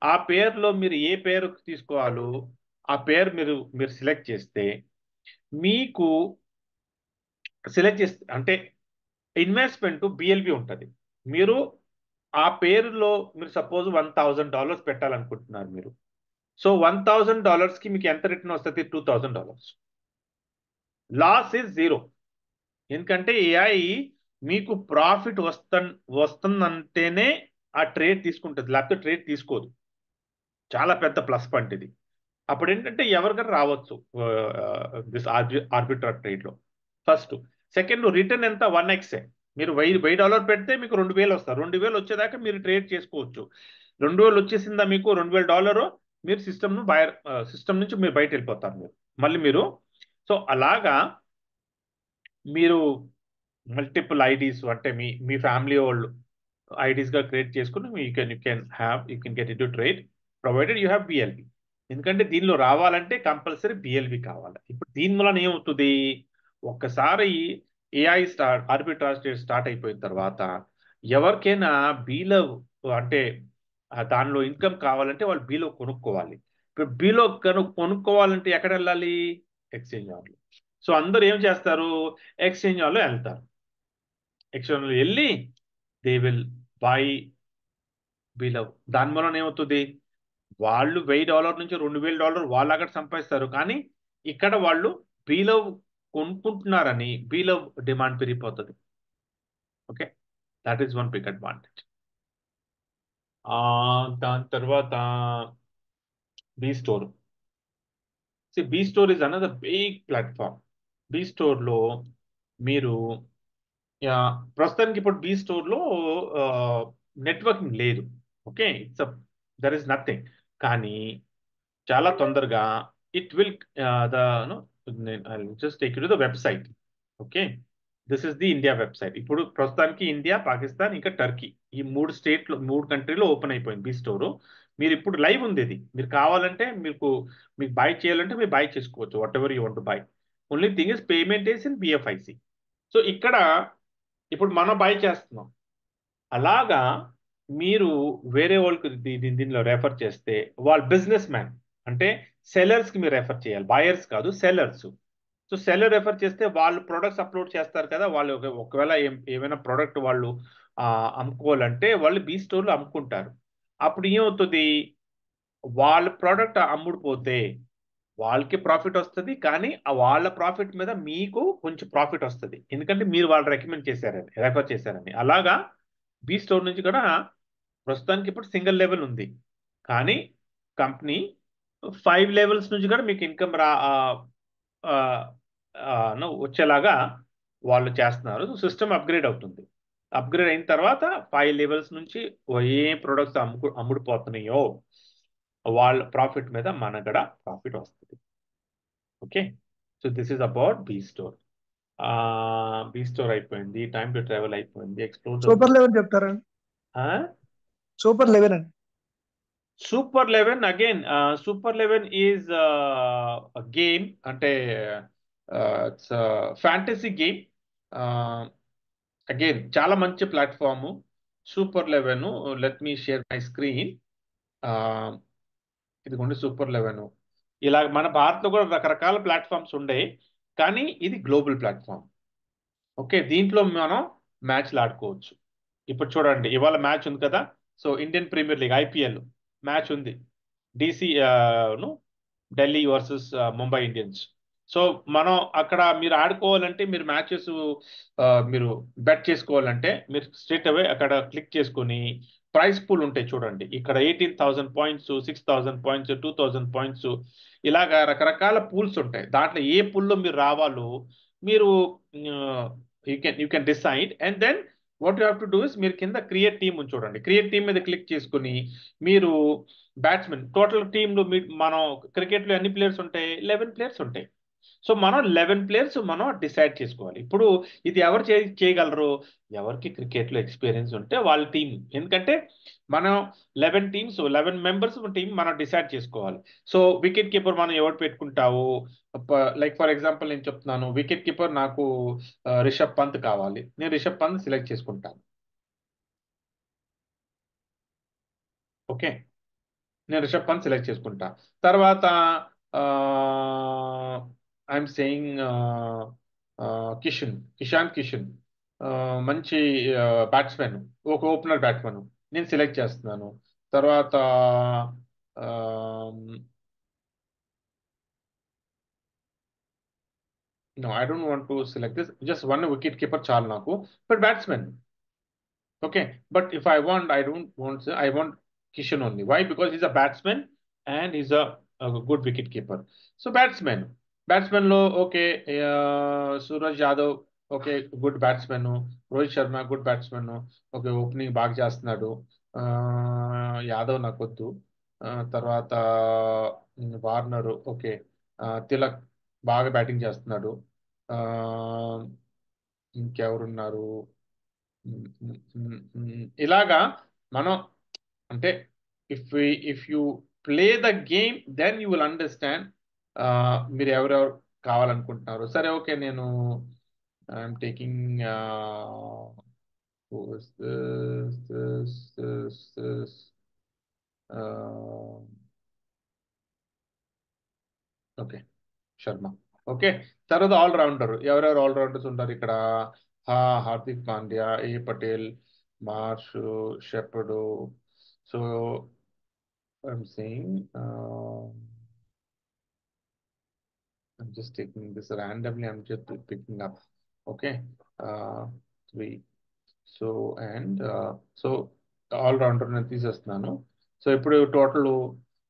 ఆ పేరులో మీరు ఏ పేరు తీసుకోవాలో ఆ పేరు మీరు సెలెక్ట్ చేస్తే మీకు అంటే ఇన్వెస్ట్మెంట్ బిఎల్బి ఉంటుంది. మీరు ఆ పేరులో మీరు సపోజ్ $1,000 పెట్టాలనుకుంటున్నారు మీరు. సో $1,000కి మీకు ఎంత రిటర్న్ వస్తుంది? $2,000. Loss is 0. ఎందుకంటే ఏఐ మీకు ప్రాఫిట్ వస్తుందంటేనే ఆ ట్రేడ్ తీసుకుంటుంది, లేకపోతే ట్రేడ్ తీసుకోదు. చాలా పెద్ద ప్లస్ పాయింట్ ఇది. అప్పుడు ఏంటంటే ఎవరికైనా రావచ్చు దిస్ ఆర్బిట్రాజ్ ట్రేడ్లో. ఫస్ట్. సెకండ్, రిటర్న్ ఎంత? 1x. మీరు $1000 పెడితే మీకు 2000 వస్తారు. 2000 వచ్చేదాకా మీరు ట్రేడ్ చేసుకోవచ్చు. 2000 వచ్చేసిందా మీకు $2000, మీరు సిస్టమ్ నుంచి మీరు బయట వెళ్ళిపోతారు. మీరు సో అలాగా మీరు మల్టిపుల్ ఐడీస్ అంటే మీ ఫ్యామిలీ వాళ్ళు ఐడీస్ గా క్రియేట్ చేసుకుని you can get in to trade provided you have BLB. ఎందుకంటే దీనిలో రావాలంటే కంపల్సరీ బిఎల్బి కావాలి. ఇప్పుడు దీని వలన ఏమవుతుంది? ఒక్కసారి ఏఐ ఆర్బిట్రాజ్ ట్రేడ్ స్టార్ట్ అయిపోయిన తర్వాత ఎవరికైనా బీలో అంటే దానిలో ఇన్కమ్ కావాలంటే వాళ్ళు బీలో కొనుక్కోవాలి. ఇప్పుడు బీలో కొనుక్కోవాలంటే ఎక్కడ వెళ్ళాలి? ఎక్స్చేంజ్ వాళ్ళు. సో అందరూ ఏం చేస్తారు? ఎక్స్చేంజ్ వాళ్ళు వెళ్తారు. ఎక్స్చేంజ్ వాళ్ళు వెళ్ళి దే విల్ బై బీలో. దాని వలన ఏమవుతుంది? వాళ్ళు $1000 నుంచి $2000 వాళ్ళు అక్కడ సంపాదిస్తారు. కానీ ఇక్కడ వాళ్ళు బీలో కొనుక్కుంటున్నారని బీలో డిమాండ్ పెరిగిపోతుంది. Okay, that is one big advantage. దాని తర్వాత B store. B store is another big platform. B స్టోర్లో మీరు ప్రస్తుతానికి ఇప్పుడు బీ స్టోర్లో నెట్వర్కింగ్ లేదు. Okay, there is nothing. కానీ చాలా తొందరగా it will just take you to the website. Okay, this is the India website. ఇప్పుడు ప్రస్తుతానికి ఇండియా, పాకిస్తాన్, ఇంకా టర్కీ, ఈ 3 కంట్రీలో ఓపెన్ అయిపోయింది బీ స్టోరు. మీరు ఇప్పుడు లైవ్ ఉంది ఇది. మీరు కావాలంటే మీకు బై చేయాలంటే మీరు బై చేసుకోవచ్చు. Whatever you want to buy. Only thing is payment is in BFIC. So ఇక్కడ ఇప్పుడు మనం బై చేస్తున్నాం. అలాగా మీరు వేరే వాళ్ళకి దీనిలో రెఫర్ చేస్తే వాళ్ళు బిజినెస్ మ్యాన్ అంటే సెల్లర్స్కి మీరు రెఫర్ చేయాలి, బయర్స్ కాదు, సెల్లర్స్. సో సెల్లర్ రెఫర్ చేస్తే వాళ్ళు ప్రొడక్ట్స్ అప్లోడ్ చేస్తారు కదా. వాళ్ళు ఒకవేళ ఏమైనా ప్రోడక్ట్ వాళ్ళు అమ్ముకోవాలంటే వాళ్ళు బీ స్టోర్లో అమ్ముకుంటారు. అప్పుడు ఏమవుతుంది? వాళ్ళ ప్రోడక్ట్ అమ్ముడుపోతే వాళ్ళకి ప్రాఫిట్ వస్తుంది. కానీ వాళ్ళ ప్రాఫిట్ మీద మీకు కొంచెం ప్రాఫిట్ వస్తుంది. ఎందుకంటే మీరు వాళ్ళు రెఫర్ చేశారని. అలాగా బీ స్టోర్ నుంచి కూడా ప్రస్తుతానికి ఇప్పుడు సింగిల్ లెవెల్ ఉంది. కానీ కంపెనీ 5 లెవెల్స్ నుంచి కూడా మీకు ఇన్కమ్ వచ్చేలాగా వాళ్ళు చేస్తున్నారు. సిస్టమ్ అప్గ్రేడ్ అవుతుంది. అప్గ్రేడ్ అయిన తర్వాత 5 లెవెల్స్ నుంచి ఏ ప్రొడక్ట్స్ అమ్ముడుపోతున్నాయో వాళ్ళ ప్రాఫిట్ మీద మనకు కూడా ప్రాఫిట్ వస్తుంది. Okay, so this is about be store. B store అయిపోయింది. టైమ్ టు ట్రావెల్ అయిపోయింది. ఎక్స్ప్లోర్ సూపర్ 11 చెప్తారండి. సూపర్ 11 అండి. Super 11 again. Super 11 is a game అంటే it's a fantasy game. Again చాలా మంచి platform Super 11. Let me share my screen. ఇదిగోండి Super 11. ఇలా మన భారత్లో కూడా రకరకాల ప్లాట్ఫామ్స్ ఉండే, కానీ ఇది గ్లోబల్ ప్లాట్ఫామ్. ఓకే, దీంట్లో మనం మ్యాచ్లు ఆడుకోవచ్చు. ఇప్పుడు చూడండి, ఇవాళ మ్యాచ్ ఉంది కదా. So Indian Premier League IPL match ఉంది. Delhi versus Mumbai Indians. So మనం అక్కడ మీరు ఆడుకోవాలంటే మీరు మ్యాచెస్ మీరు బెట్ చేసుకోవాలంటే మీరు స్ట్రేట్ అవే అక్కడ క్లిక్ చేసుకొని ప్రైస్ పూల్ ఉంటాయి చూడండి. ఇక్కడ 18,000 పాయింట్స్, 6,000 పాయింట్స్, 2,000 పాయింట్స్, ఇలాగా రకరకాల పూల్స్ ఉంటాయి. దాంట్లో ఏ పూల్లో మీరు రావాలో మీరు you can decide. And then what you have to do is మీరు కింద క్రియేట్ టీమ్ ఉంది చూడండి. క్రియేట్ టీమ్ మీద క్లిక్ చేసుకుని మీరు బ్యాట్స్మెన్ టోటల్ టీంలో మనం క్రికెట్లో ఎన్ని ప్లేయర్స్ ఉంటాయి? 11 ప్లేయర్స్ ఉంటాయి. సో మనం 11 ప్లేయర్స్ మనం డిసైడ్ చేసుకోవాలి. ఇప్పుడు ఇది ఎవరు చేయగలరు? ఎవరికి క్రికెట్లో ఎక్స్పీరియన్స్ ఉంటే వాళ్ళ టీం. ఎందుకంటే మనం 11 టీమ్స్, 11 మెంబర్స్ టీం మనం డిసైడ్ చేసుకోవాలి. సో వికెట్ కీపర్ మనం ఎవరు పెట్టుకుంటావు? లైక్ ఫర్ ఎగ్జాంపుల్ నేను చెప్తున్నాను, వికెట్ కీపర్ నాకు రిషబ్ పంత్ కావాలి. నేను రిషబ్ పంత్ సెలెక్ట్ చేసుకుంటాను. ఓకే, నేను రిషబ్ పంత్ సెలెక్ట్ చేసుకుంటా. తర్వాత ఐఎమ్ సేయింగ్ ఇషాంత్ కిషన్ మంచి బ్యాట్స్మెన్, ఒక ఓపెనర్ బ్యాట్స్మెన్ నేను సెలెక్ట్ చేస్తున్నాను. తర్వాత no, I don't want to select this, just one wicket keeper చాలు నాకు, but batsmen. Okay, but if I want, I don't want, I want Kishan only. Why? Because he's a batsman and he's a good wicket keeper. So batsman lo okay, Suraj Yadav okay, good batsman. Rohit Sharma good batsman. Okay, opening బాగా చేస్తున్నాడు. యాదవ్ నాకొద్దు. తర్వాత Warner okay, Tilak బాగా batting చేస్తున్నాడు. ఇంకెవరున్నారు? ఇలాగా మనం అంటే if you play the game then you will understand మీరు ఎవరెవరు కావాలనుకుంటున్నారు. సరే ఓకే, నేను I'm taking okay, Sharma. Okay, తర్వాత ఆల్రౌండర్ ఎవరెవరు ఆల్రౌండర్స్ ఉంటారు ఇక్కడ? హార్దిక్ పాండ్యా, ఏ Patel, Marsh, Shepherd. So I'm saying I'm just taking this randomly. I'm just picking up. Okay, 3. So and so all-rounder నేను తీసేస్తున్నాను. సో ఇప్పుడు టోటల్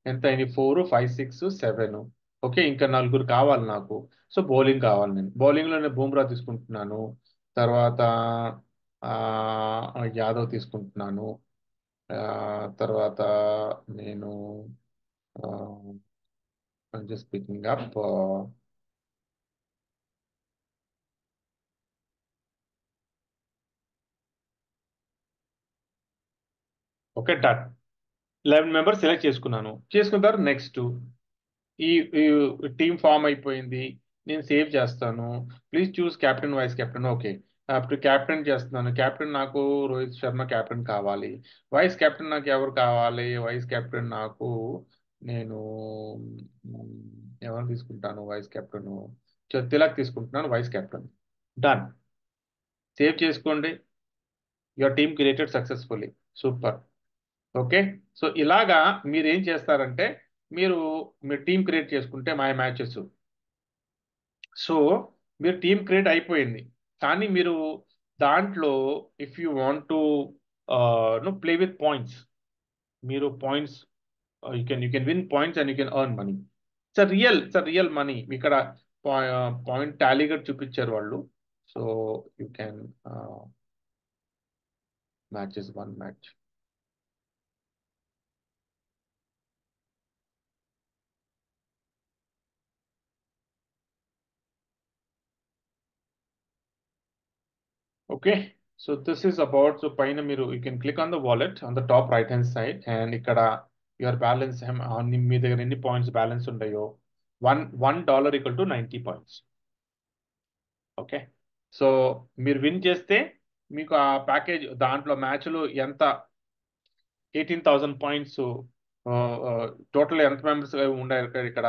ఎంత అయింది? 4, 5, 6, 7. ఓకే, ఇంకా 4 కావాలి నాకు. సో బౌలింగ్ కావాలి. నేను బౌలింగ్లో నేను బూమ్రా తీసుకుంటున్నాను. తర్వాత యాదవ్ తీసుకుంటున్నాను. తర్వాత నేను I'm just picking up. Okay, done. 11 members select చేసుకున్నాను. చేసుకున్న తర్వాత నెక్స్ట్ ఈ టీమ్ ఫామ్ అయిపోయింది. నేను సేవ్ చేస్తాను. Please choose captain, vice captain. Okay, అప్పుడు క్యాప్టెన్ చేస్తున్నాను. కెప్టెన్ నాకు రోహిత్ శర్మ కెప్టెన్ కావాలి. వైస్ కెప్టెన్ నాకు ఎవరు కావాలి? వైస్ కెప్టెన్ నాకు నేను ఎవరు తీసుకుంటాను? వైస్ కెప్టెన్ తిలక్ తీసుకుంటున్నాను వైస్ కెప్టెన్. డన్. సేవ్ చేసుకోండి. Your team created successfully. Super. Okay, so ఇలాగా మీరు ఏం చేస్తారంటే మీరు టీం క్రియేట్ చేసుకుంటే మై మ్యాచెస్. సో మీరు టీం క్రియేట్ అయిపోయింది, కానీ మీరు దాంట్లో if you want to play with points, మీరు points you can win points and you can earn money. It's real money. ఇక్కడ పాయింట్ టాలీగా చూపించారు వాళ్ళు. So you can matches 1 match. Okay, so this is about, so పైన మీరు you can click on the wallet on the top right hand side and ఇక్కడ your balance మీ దగ్గర ఎన్ని points balance ఉంటాయో $1 equal to 90 points. Okay, so మీరు win చేస్తే మీకు ఆ ప్యాకేజ్ దాంట్లో మ్యాచ్లు ఎంత 18,000 పాయింట్స్ టోటల్ ఎంత మెంబర్స్ ఉండారు ఇక్కడ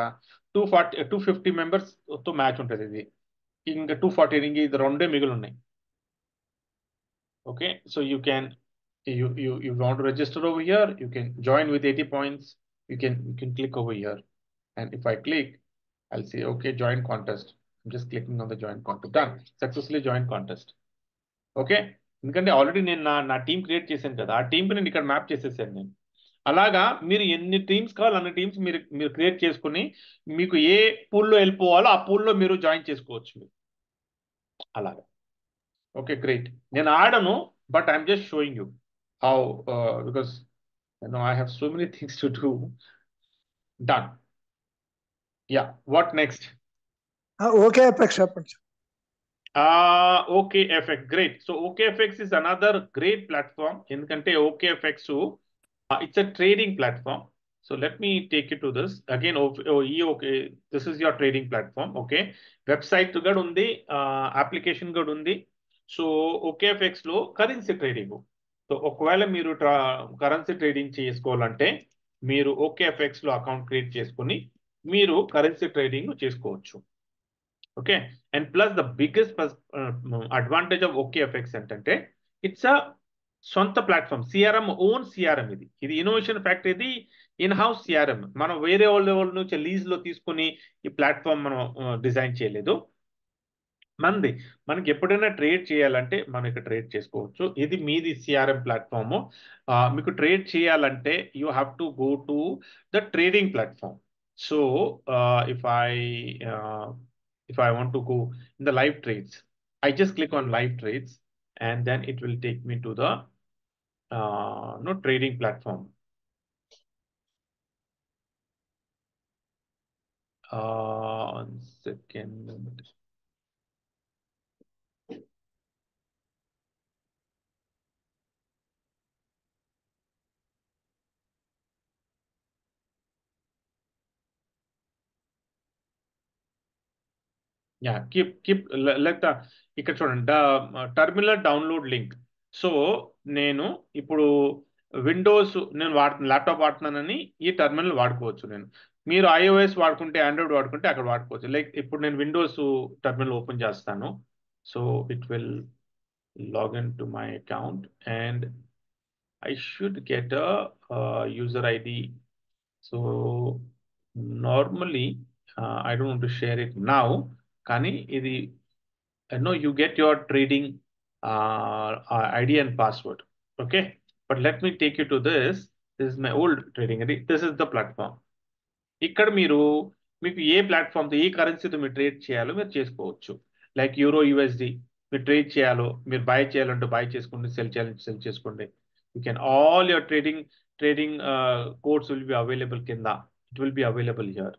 250 మెంబర్స్ తో మ్యాచ్ ఉంటుంది. ఇది ఇంకా 240 ఇంక ఇది రెండే మిగిలి ఉన్నాయి. Okay, so you want to register over here, you can join with 80 points. You can click over here, and if I click, I'll say, okay, join contest. I'm just clicking on the join contest. Done. Successfully join contest. Okay, ఎందుకంటే already నేను నా team create చేశాను కదా, ఆ టీంకి నేను ఇక్కడ map చేసేసాను నేను. అలాగా మీరు ఎన్ని టీమ్స్ కావాలి అన్ని టీమ్స్ మీరు క్రియేట్ చేసుకుని మీకు ఏ పూల్లో వెళ్ళిపోవాలో ఆ పూల్లో మీరు జాయిన్ చేసుకోవచ్చు మీరు అలాగా. Okay, great. నేను ఆడను, but I'm just showing you how, because I have so many things to do. Done. Yeah, what next? Okay apex చెప్పండి. OKFX, great. So OKFX is another great platform. ఎందుకంటే OKFX it's a trading platform. So let me take you to this again. Okay, this is your trading platform. Okay, website కూడా ఉంది, application కూడా ఉంది. So OKFX లో currency trading. So ఒకవేళ మీరు currency trading చేసుకోవాలంటే మీరు OKFX లో అకౌంట్ క్రియేట్ చేసుకుని మీరు కరెన్సీ ట్రేడింగ్ చేసుకోవచ్చు. Okay, and plus the biggest advantage of OKFX ఏంటంటే ఇట్స్ అ సొంత ప్లాట్ఫామ్, సిఆర్ఎం, ఓన్ సిఆర్ఎం. ఇది ఇన్నోవేషన్ ఫ్యాక్టరీ, ఇది ఇన్ హౌస్ సిఆర్ఎం. మనం వేరే వాళ్ళ నుంచి లీజ్ లో తీసుకుని ఈ ప్లాట్ఫామ్ మనం డిజైన్ చేయలేదు. మనకి ఎప్పుడైనా ట్రేడ్ చేయాలంటే మనం ఇక్కడ ట్రేడ్ చేసుకోవచ్చు. ఇది మీది సిఆర్ఎం ప్లాట్ఫామ్. మీకు ట్రేడ్ చేయాలంటే you have to go to the trading platform. So if I want to go in the live trades, I just click on live trades and then it will take me to the trading platform. One second. Yeah, let the ఇక్కడ చూడండి terminal download link. So నేను ఇప్పుడు Windows నేను laptop వాడుతున్నానని ఈ terminal వాడుకోవచ్చు. మీరు iOS వాడుకుంటే, Android వాడుకుంటే అక్కడ వాడుకోవచ్చు. లైక్ ఇప్పుడు నేను విండోస్ టర్మినల్ ఓపెన్ చేస్తాను. So it will login to my account and I should get a user ID. So normally I don't want to share it now. Kani idi you get your trading ID and password. Okay, but let me take you to this. This is my old trading ID. This is the platform. ఇక్కడ మీకు ఏ ప్లాట్ఫామ్తో, ఏ కరెన్సీతో మీరు trade చేయాలో మీరు చేసుకోవచ్చు. Like euro USD మీరు trade చేయాలో, మీరు బై చేయాలంటే బై చేసుకోండి, సెల్ చేయాలంటే సెల్ చేసుకోండి. You can all your trading codes will be available kinda. It will be available here.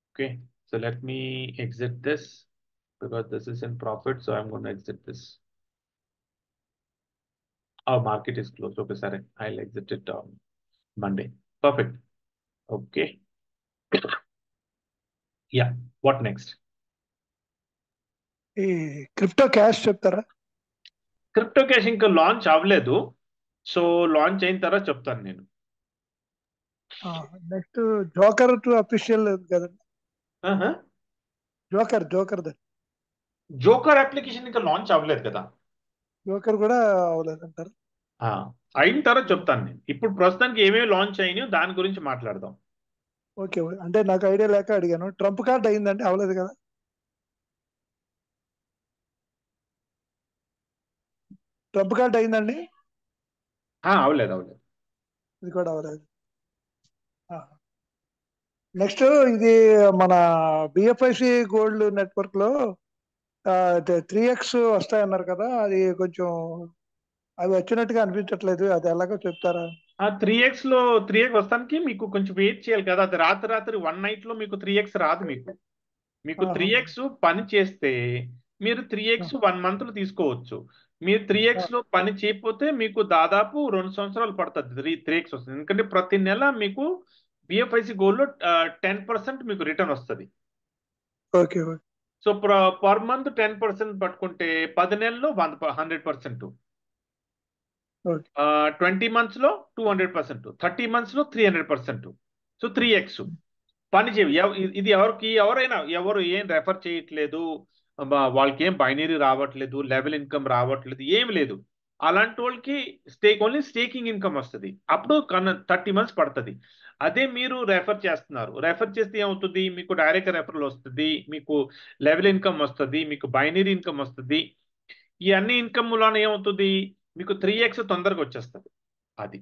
Okay, so let me exit this because this is in profit, so I'm going to exit this. Our market is closed. Okay, sorry, I'll exit it on Monday. Perfect. Okay. Yeah, what next? ఈ crypto cash చెప్తారా? Crypto cash ఇంకా launch అవ్వలేదు. So launch అయిన తర్వాత చెప్తాను నేను. Next joker to official కదండి. Joker application ఇంకా లాంచ్ అవ్వలేదు కదా. జోకర్ కూడా అవ్వలేదు అంటారు. అయిన తర్వాత చెప్తాను నేను. ఇప్పుడు ప్రస్తుతానికి ఏమేమి లాంచ్ అయినాయో దాని గురించి మాట్లాడదాం. ఓకే, అంటే నాకు ఐడియా లేక అడిగాను. ట్రంప్ కార్డ్ అయిందంటే అవ్వలేదు కదా. ట్రంప్ కార్డ్ అయిందండి? అవ్వలేదు. ఇది కూడా అవ్వలేదు. నెక్స్ట్ ఇది మన BFIC గోల్డ్ నెట్వర్క్ లో 3x వస్తాయన్నారు కదా, అది కొంచెం అవి వచ్చినట్టుగా అనిపించట్లేదు. అది ఎలాగో చెప్తారా? 3x వస్తానికి మీకు కొంచెం వెయిట్ చేయాలి కదా. అది రాత్రి 1 night లో మీకు 3x రాదు. మీకు 3x పని చేస్తే మీరు 3x 1 month లో తీసుకోవచ్చు. మీరు 3x లో పని చేయకపోతే మీకు దాదాపు 2 సంవత్సరాలు పడుతుంది 3x వస్తుంది. ఎందుకంటే ప్రతి నెల మీకు BFIC గోల్డ్ లో 10% మీకు రిటర్న్ వస్తుంది. ఓకే, సో పర్ మంత్ 10% పట్టుకుంటే 10 నెలల్లో 100%, 20 months లో 200%, 30 months లో 300%. సో 3x పని చేయ. ఇది ఎవరు ఏం రెఫర్ చేయట్లేదు, వాళ్ళకి ఏం బైనరీ రావట్లేదు, లెవెల్ ఇన్కమ్ రావట్లేదు, ఏమి లేదు. అలాంటి వాళ్ళకి ఓన్లీ స్టేకింగ్ ఇన్కమ్ వస్తుంది. అప్పుడు 30 మంత్స్ పడుతుంది. అదే మీరు రెఫర్ చేస్తున్నారు, రెఫర్ చేస్తే ఏమవుతుంది, మీకు డైరెక్ట్ రెఫరల్ వస్తుంది, మీకు లెవెల్ ఇన్కమ్ వస్తుంది, మీకు బైనరీ ఇన్కమ్ వస్తుంది. ఈ అన్ని ఇన్కమ్ లోనే ఏమవుతుంది, మీకు 3x తొందరగా వచ్చేస్తుంది. అది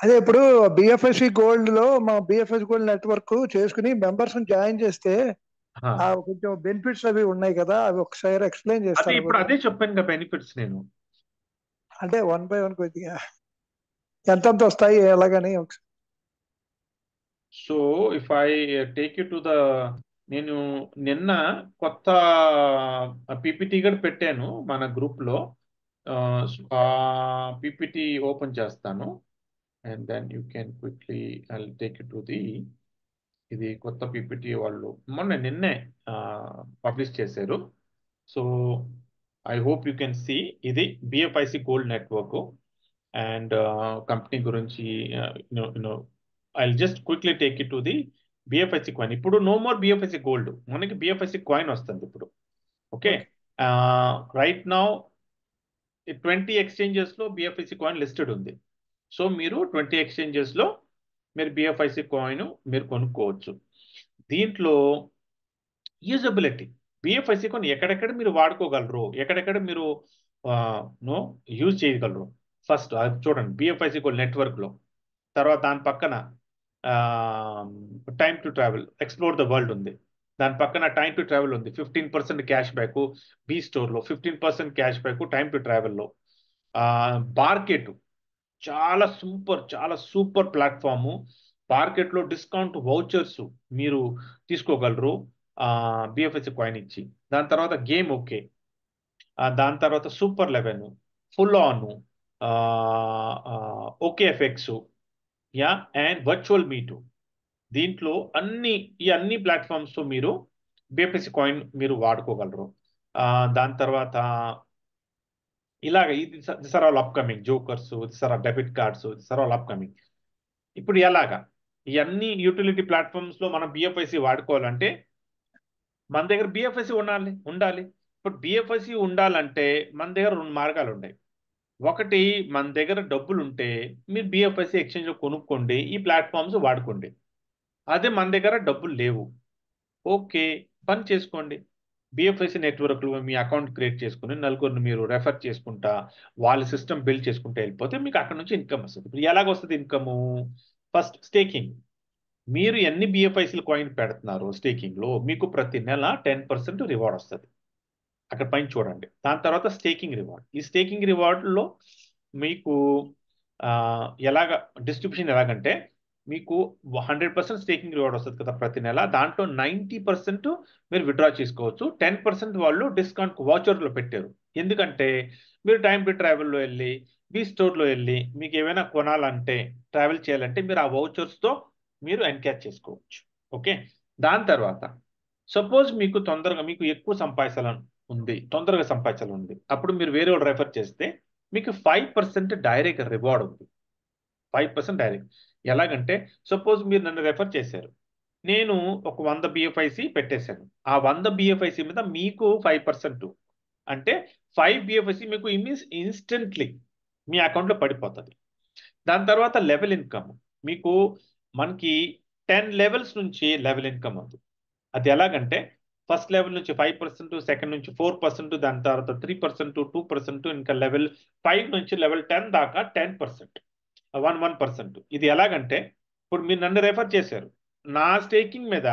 అదే ఇప్పుడు బిఎఫ్ఎస్సి గోల్డ్ లో మా బిఎఫ్ఎస్ గోల్డ్ నెట్వర్క్ చేసుకుని మెంబర్స్ జాయిన్ చేస్తే ఆ, కొంచెం బెనిఫిట్స్ అవి ఉన్నాయి కదా, అవి ఒకసారి ఎక్స్ప్లెయిన్ అది చేస్తారా ఇప్పుడు కొంచెం? అదే చెప్పాను కదా బెనిఫిట్స్ నేను. అంటే 1 by 1 కొద్దిగా ఎంతెంత వస్తాయి ఎలాగని ఒకసారి. So if I take you to the, నేను నిన్న కొత్త పీపీటీ కూడా పెట్టాను మన గ్రూప్ లో. ఆ పీపీటీ ఓపెన్ చేస్తాను, and then you can quickly I take you to the, ఇది కొత్త పీపీటీ వాళ్ళు నిన్నే పబ్లిష్ చేశారు. So I hope you can see, ఇది BFIC gold network and company గురించి. I just quickly take it to the BFIC coin. ఇప్పుడు no more BFIC gold, మనకి BFIC coin వస్తుంది ఇప్పుడు. Okay, okay. Right now 20 exchanges లో BFIC coin listed ఉంది. సో మీరు 20 ఎక్స్చేంజెస్ లో మీరు బిఎఫ్ఐసి కాయిన్ మీరు కొనుక్కోవచ్చు. దీంట్లో యూజబిలిటీ, బిఎఫ్ఐసి కాయిన్ ఎక్కడెక్కడ మీరు వాడుకోగలరు, ఎక్కడెక్కడ మీరు నో యూజ్ చేయగలరు. ఫస్ట్ అది చూడండి, బిఎఫ్ఐసి కాయిన్ నెట్వర్క్ లో. తర్వాత దాని పక్కన time to travel, explore the world ఉంది. దాని పక్కన టైమ్ టు ట్రావెల్ ఉంది, 15% క్యాష్ బ్యాక్ బి స్టోర్లో, 15% క్యాష్ బ్యాక్ టైమ్ టు ట్రావెల్లో. మార్కెట్ చాలా సూపర్ ప్లాట్ఫాము. మార్కెట్లో డిస్కౌంట్ వౌచర్స్ మీరు తీసుకోగలరు బిఎఫ్ఎస్ కాయిన్ ఇచ్చి. దాని తర్వాత గేమ్ ఓకే, దాని తర్వాత super 11, full on, okay effects, yeah, and virtual meet. దీంట్లో ఈ అన్ని ప్లాట్ఫామ్స్ మీరు బిఎఫ్ఎస్ కాయిన్ మీరు వాడుకోగలరు. దాని తర్వాత ఇలాగ this are all upcoming jokers, this are debit cards, this are all upcoming. ఇప్పుడు ఎలాగా ఈ అన్ని యూటిలిటీ ప్లాట్ఫామ్స్ లో మనం బిఎఫ్ఐసి వాడుకోవాలంటే మన దగ్గర బిఎఫ్ఐసి ఉండాలి. ఇప్పుడు బిఎఫ్ఐసి ఉండాలంటే మన దగ్గర 2 మార్గాలు ఉన్నాయి. ఒకటి, మన దగ్గర డబ్బులు ఉంటే మీరు బిఎఫ్ఐసి ఎక్స్చేంజ్ లో కొనుక్కోండి, ఈ ప్లాట్ఫామ్స్ వాడుకోండి. అదే మన దగ్గర డబ్బులు లేవు, ఓకే, పని చేసుకోండి. బిఎఫ్ఐసి నెట్వర్క్లో మీ అకౌంట్ క్రియేట్ చేసుకుని నలుగురిని మీరు రెఫర్ చేసుకుంటా వాళ్ళ సిస్టమ్ బిల్డ్ చేసుకుంటూ వెళ్ళిపోతే మీకు అక్కడ నుంచి ఇన్కమ్ వస్తుంది. ఇప్పుడు ఎలాగొస్తుంది ఇన్కము? First staking. మీరు ఎన్ని బిఎఫ్ఐసీలు కాయిన్ పెడుతున్నారు స్టేకింగ్ లో, మీకు ప్రతి నెల 10% రివార్డ్ వస్తుంది. అక్కడ పైన చూడండి. దాని తర్వాత స్టేకింగ్ రివార్డ్. ఈ స్టేకింగ్ రివార్డ్లో మీకు ఎలాగ డిస్ట్రిబ్యూషన్ ఎలాగంటే, మీకు 100% స్టేకింగ్ రివార్డ్ వస్తుంది కదా ప్రతి నెల. దాంట్లో 90% మీరు విత్డ్రా చేసుకోవచ్చు. 10% వాళ్ళు డిస్కౌంట్ వాచర్లో పెట్టారు. ఎందుకంటే మీరు టైం టు ట్రావెల్లో వెళ్ళి బీ స్టోర్లో వెళ్ళి మీకు ఏమైనా కొనాలంటే, ట్రావెల్ చేయాలంటే మీరు ఆ వౌచర్స్తో మీరు ఎన్క్యాచ్ చేసుకోవచ్చు. ఓకే, దాని తర్వాత సపోజ్ మీకు మీకు ఎక్కువ తొందరగా సంపాదించాలని ఉంది, అప్పుడు మీరు వేరే వాళ్ళు రెఫర్ చేస్తే మీకు 5% డైరెక్ట్ రివార్డ్ ఉంది. 5% డైరెక్ట్. ఎలాగంటే సపోజ్ మీరు నన్ను రెఫర్ చేశారు, నేను ఒక 100 బిఎఫ్ఐసి పెట్టేశాను. ఆ 100 బిఎఫ్ఐసి మీద మీకు 5% అంటే 5 బిఎఫ్ఐసి మీకు ఇన్స్టెంట్లీ మీ అకౌంట్లో పడిపోతుంది. దాని తర్వాత లెవెల్ ఇన్కమ్, మీకు మనకి 10 లెవెల్స్ నుంచి లెవెల్ ఇన్కమ్ ఉంది. అది ఎలాగంటే ఫస్ట్ లెవెల్ నుంచి 5%, సెకండ్ నుంచి 4%, దాని తర్వాత 3%, 2%, ఇంకా లెవెల్ 5 నుంచి లెవెల్ 10 దాకా 10%, 1%. ఇది ఎలాగంటే ఇప్పుడు మీరు నన్ను రెఫర్ చేశారు, నా స్టేకింగ్ మీద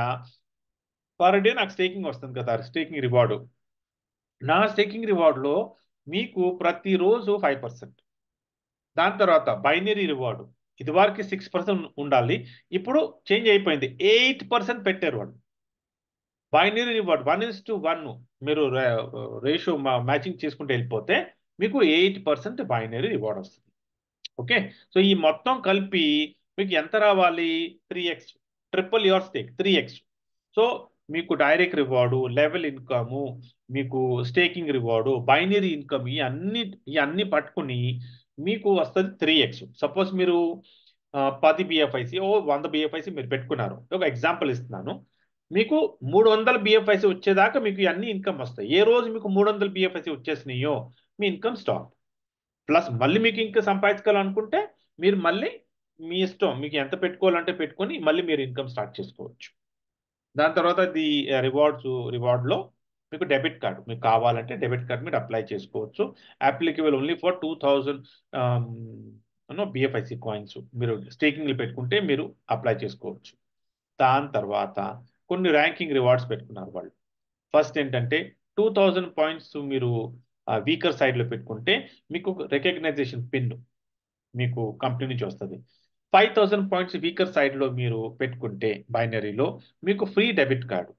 పర్ డే నాకు స్టేకింగ్ వస్తుంది కదా, స్టేకింగ్ రివార్డు. నా స్టేకింగ్ రివార్డులో మీకు ప్రతిరోజు 5%. దాని తర్వాత బైనరీ రివార్డు, ఇది వరకు 6% ఉండాలి, ఇప్పుడు చేంజ్ అయిపోయింది, 8% పెట్టారు వాళ్ళు. బైనరీ రివార్డ్ 1:1 మీరు రేషియో మ్యాచింగ్ చేసుకుంటూ వెళ్ళిపోతే మీకు 8% బైనరీ రివార్డ్ వస్తుంది. ఓకే, సో ఈ మొత్తం కలిపి మీకు ఎంత రావాలి? 3x, triple your stake, 3x. So మీకు డైరెక్ట్ రివార్డు, లెవెల్ ఇన్కము, మీకు స్టేకింగ్ రివార్డు, బైనరీ ఇన్కమ్, ఈ అన్ని పట్టుకుని మీకు వస్తుంది 3x. సపోజ్ మీరు 10 బిఎఫ్ఐసి 100 బిఎఫ్ఐసి మీరు పెట్టుకున్నారు. ఒక ఎగ్జాంపుల్ ఇస్తున్నాను, మీకు 300 బిఎఫ్ఐసి వచ్చేదాకా మీకు అన్ని ఇన్కమ్ వస్తాయి. ఏ రోజు మీకు 300 బిఎఫ్ఐసి వచ్చేసినాయో మీ ఇన్కమ్ స్టాప్. ప్లస్ మళ్ళీ మీకు ఇంకా సంపాదించుకోవాలనుకుంటే మీరు మళ్ళీ మీ ఇష్టం, మీకు ఎంత పెట్టుకోవాలంటే పెట్టుకొని మళ్ళీ మీరు ఇన్కమ్ స్టార్ట్ చేసుకోవచ్చు. దాని తర్వాత ది రివార్డ్లో మీకు డెబిట్ కార్డ్, మీకు కావాలంటే డెబిట్ కార్డ్ మీరు అప్లై చేసుకోవచ్చు. అప్లికబుల్ ఓన్లీ ఫర్ 2000 బిఎఫ్ఐసి కాయిన్స్ మీరు స్టేకింగ్లు పెట్టుకుంటే మీరు అప్లై చేసుకోవచ్చు. దాని తర్వాత కొన్ని ర్యాంకింగ్ రివార్డ్స్ పెట్టుకున్నారు వాళ్ళు. ఫస్ట్ ఏంటంటే 2000 పాయింట్స్ మీరు వీకర్ సైడ్లో పెట్టుకుంటే మీకు రికగ్నైజేషన్ పిన్ మీకు కంపెనీ నుంచి వస్తుంది. 5000 పాయింట్స్ వీకర్ సైడ్లో మీరు పెట్టుకుంటే బైనరీలో మీకు ఫ్రీ డెబిట్ కార్డు.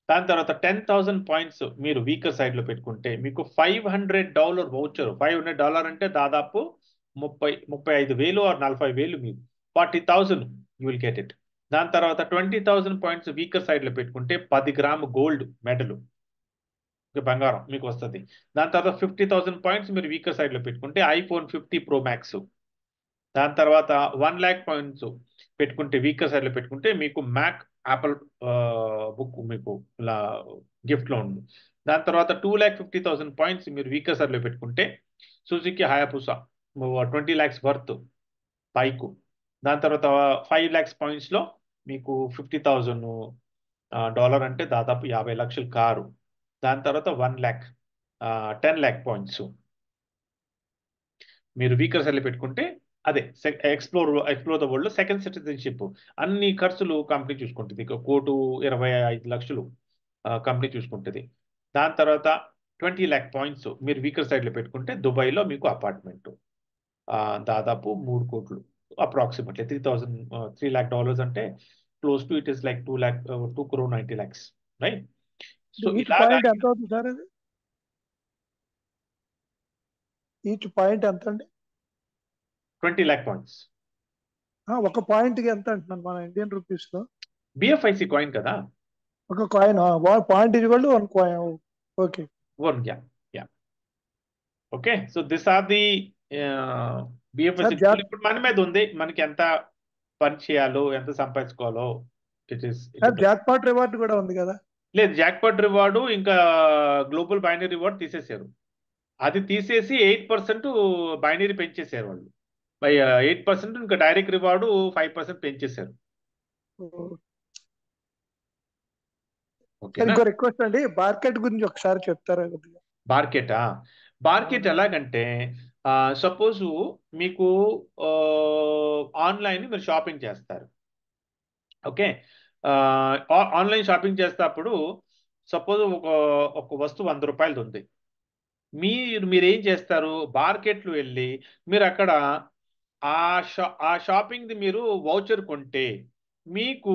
దాని తర్వాత 10,000 పాయింట్స్ మీరు వీకర్ సైడ్లో పెట్టుకుంటే మీకు $500 వౌచర్. $500 అంటే దాదాపు 35,000 ఆర్ 40,000 మీకు 40,000 యూ విల్ గెట్ ఇట్. దాని తర్వాత 20,000 పాయింట్స్ వీకర్ సైడ్లో పెట్టుకుంటే 10 గ్రాము గోల్డ్ మెడల్ బంగారం మీకు వస్తుంది. దాని తర్వాత 50,000 పాయింట్స్ మీరు వీకర్ సైడ్లో పెట్టుకుంటే iPhone 50 Pro Max. దాని తర్వాత 1 lakh పాయింట్స్ పెట్టుకుంటే వీకర్ సైడ్లో పెట్టుకుంటే మీకు మ్యాక్ యాపిల్ బుక్ మీకు ఇలా గిఫ్ట్లో ఉంది. దాని తర్వాత 2,50,000 పాయింట్స్ మీరు వీకర్ సైడ్లో పెట్టుకుంటే Suzuki Hayabusa 20 lakhs worth bike. దాని తర్వాత 5 lakhs పాయింట్స్లో మీకు $50,000 అంటే దాదాపు 50 లక్షల కారు. దాని తర్వాత 1 lakh 10 lakh పాయింట్స్ మీరు వీకర్ సైడ్లో పెట్టుకుంటే అదే explore the world second citizenship అన్ని ఖర్చులు కంపెనీ చూసుకుంటుంది. 1,25,00,000 కంపెనీ చూసుకుంటుంది. దాని తర్వాత 20 lakh పాయింట్స్ మీరు వీకర్ సైడ్లో పెట్టుకుంటే దుబాయ్లో మీకు అపార్ట్మెంట్ దాదాపు 3 కోట్లు అప్రాక్సిమేట్లీ $3 lakh అంటే close to it is like 2 crore 90 lakhs, right? So each point ఎంత అవుతుంది సార్? ఇది ఈచ్ పాయింట్ ఎంత అండి? 20 lakh పాయింట్స్. ఒక పాయింట్ కి ఎంత అంటున్నాను మన ఇండియన్ రూపీస్ లో? బిఎఫ్ఐసి కాయిన్ కదా, ఒక coin point is equal to 1 coin. Okay, okay. So this are the BFIC. ఇప్పుడు మన మీద ఉంది, మనకి ఎంత పని చేయాలో ఎంత సంపాదించుకోవాలో. జాక్పాట్ రివార్డ్ కూడా ఉంది కదా? లేదు, జాక్పాట్ రివార్డు ఇంకా గ్లోబల్ బైనరీ రివార్డ్ తీసేశారు. అది తీసేసి 8% బైనరీ పెంచేశారు వాళ్ళు. 8% ఇంకా డైరెక్ట్ రివార్డు 5% పెంచేశారు. ఇంకో రిక్వెస్ట్ అండి, మార్కెట్ గురించి ఒకసారి చెప్తారా? మార్కెట్ ఎలాగంటే సపోజ్ మీకు ఆన్లైన్ మీరు షాపింగ్ చేస్తారు. ఓకే, ఆన్లైన్ షాపింగ్ చేసేటప్పుడు సపోజ్ ఒక వస్తువు 100 రూపాయలది ఉంది. మీరేం చేస్తారు, మార్కెట్లో వెళ్ళి మీరు అక్కడ ఆ షాపింగ్ది మీరు వౌచర్ కొంటే మీకు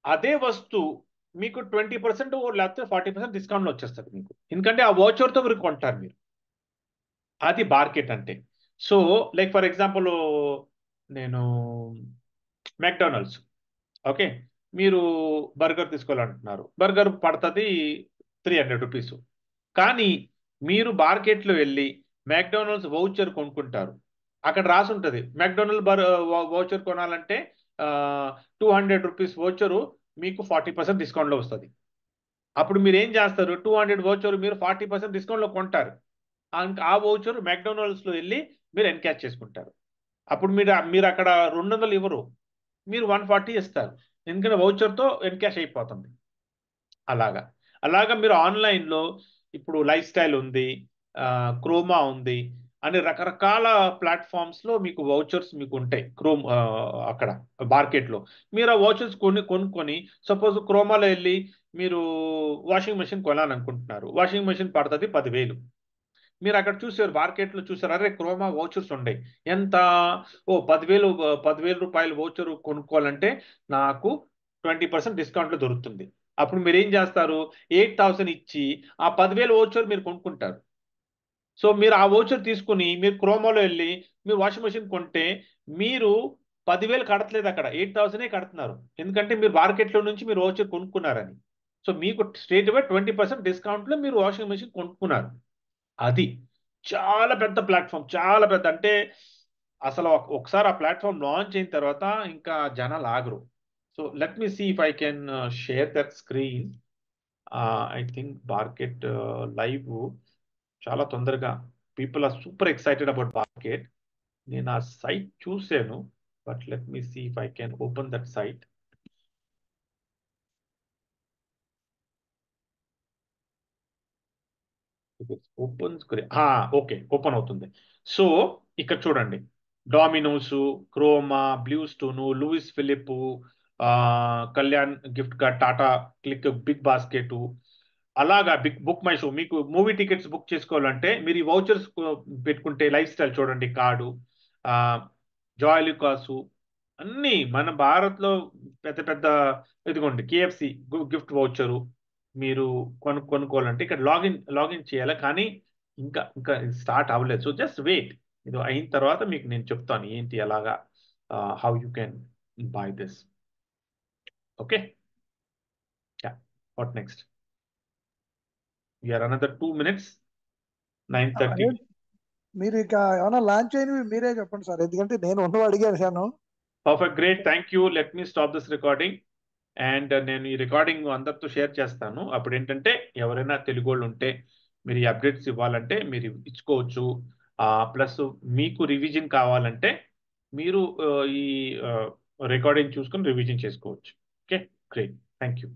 అదే వస్తువు మీకు 20% లేకపోతే 40% డిస్కౌంట్లో వచ్చేస్తుంది మీకు. ఎందుకంటే ఆ వౌచర్తో మీరు కొంటారు మీరు. అది మార్కెట్ అంటే. సో లైక్ ఫర్ ఎగ్జాంపుల్ నేను మెక్డానల్డ్స్, ఓకే, మీరు బర్గర్ తీసుకోవాలంటున్నారు. బర్గర్ పడుతుంది 300 రూపీస్. కానీ మీరు మార్కెట్లో వెళ్ళి మెక్డానల్డ్స్ వౌచర్ కొనుక్కుంటారు. అక్కడ రాసి ఉంటుంది మెక్డానల్డ్ వౌచర్ కొనాలంటే 200 రూపీస్ వౌచరు మీకు 40% డిస్కౌంట్లో వస్తుంది. అప్పుడు మీరు ఏం చేస్తారు, 200 వౌచర్ మీరు 40% డిస్కౌంట్లో కొంటారు. ఆ వౌచర్ మెక్డానల్డ్స్లో వెళ్ళి మీరు ఎన్కాష్ చేసుకుంటారు. అప్పుడు మీరు అక్కడ 200 ఇవ్వరు, మీరు 140 ఇస్తారు. ఎందుకంటే వౌచర్తో ఎన్కాష్ అయిపోతుంది. అలాగా మీరు ఆన్లైన్లో ఇప్పుడు లైఫ్ స్టైల్ ఉంది, క్రోమా ఉంది అని రకరకాల ప్లాట్ఫామ్స్లో మీకు వౌచర్స్ మీకు ఉంటాయి. అక్కడ మార్కెట్లో మీరు ఆ వౌచర్స్ కొనుక్కొని సపోజ్ క్రోమాలో వెళ్ళి మీరు వాషింగ్ మెషిన్ కొనాలనుకుంటున్నారు. వాషింగ్ మెషిన్ పడుతుంది 10,000. మీరు అక్కడ చూసారు, మార్కెట్లో చూసారు, అరే క్రోమా వౌచర్స్ ఉన్నాయి, ఎంత 10,000 రూపాయలు వౌచర్ కొనుక్కోవాలంటే నాకు 20% డిస్కౌంట్లో దొరుకుతుంది. అప్పుడు మీరు ఏం చేస్తారు, 8,000 ఇచ్చి ఆ 10,000 వౌచర్ మీరు కొనుక్కుంటారు. సో మీరు ఆ వౌచర్ తీసుకుని మీరు క్రోమాలో వెళ్ళి మీరు వాషింగ్ మెషిన్ కొంటే మీరు 10,000 కడతలేదు, అక్కడ 8,000 కడుతున్నారు. ఎందుకంటే మీరు మార్కెట్లో నుంచి మీరు వౌచర్ కొనుక్కున్నారని. సో మీకు స్ట్రేట్ అవే 20% డిస్కౌంట్లో మీరు వాషింగ్ మెషిన్ కొనుక్కున్నారు. అది చాలా పెద్ద ప్లాట్ఫామ్, చాలా పెద్ద. అంటే అసలు ఒకసారి ఆ ప్లాట్ఫామ్ లాంచ్ అయిన తర్వాత ఇంకా జనాలు ఆగరు. So let me see if I can share that screen. I think market live చాలా తొందరగా people are super excited about basket. నేను ఆ సైట్ చూసాను, but let me see if I can open that site. Open okay, open అవుతుంది. So ఇక్కడ చూడండి, Domino's, Croma, BlueStone, Louis Philippe, Kalyan gift card, Tata Cliq, BigBasket, అలాగా big BookMyShow. మీకు movie tickets book చేసుకోవాలంటే మీరు ఈ vouchers పెట్టుకుంటే life style చూడండి, కార్డు, జాయ్లుకాసు, అన్ని మన భారత్లో పెద్ద పెద్ద, ఇదిగోండి కేఎఫ్సి గిఫ్ట్ వౌచరు. మీరు కొనుక్కోవాలంటే ఇక్కడ లాగిన్ చేయాలి, కానీ ఇంకా ఇంకా స్టార్ట్ అవ్వలేదు. సో జస్ట్ వెయిట్, ఇది అయిన తర్వాత మీకు నేను చెప్తాను ఏంటి ఎలాగా, how you can buy this. Okay, what next? We're another 2 minutes, 9:30. అదే మీరు ఇక ఏమైనా లాంచ్ అయినవి మీరే చెప్పండి సార్, ఎందుకంటే నేను ఉన్నవి అడిగాను. Perfect, great, thank you. Let me stop this recording. And నేను ఈ రికార్డింగ్ అందరితో షేర్ చేస్తాను. అప్పుడు ఏంటంటే ఎవరైనా తెలుగు వాళ్ళు ఉంటే మీరు ఈ అప్డేట్స్ ఇవ్వాలంటే మీరు ఇచ్చుకోవచ్చు. ప్లస్ మీకు రివిజన్ కావాలంటే మీరు ఈ రికార్డింగ్ చూసుకొని రివిజన్ చేసుకోవచ్చు. Okay, great, thank you.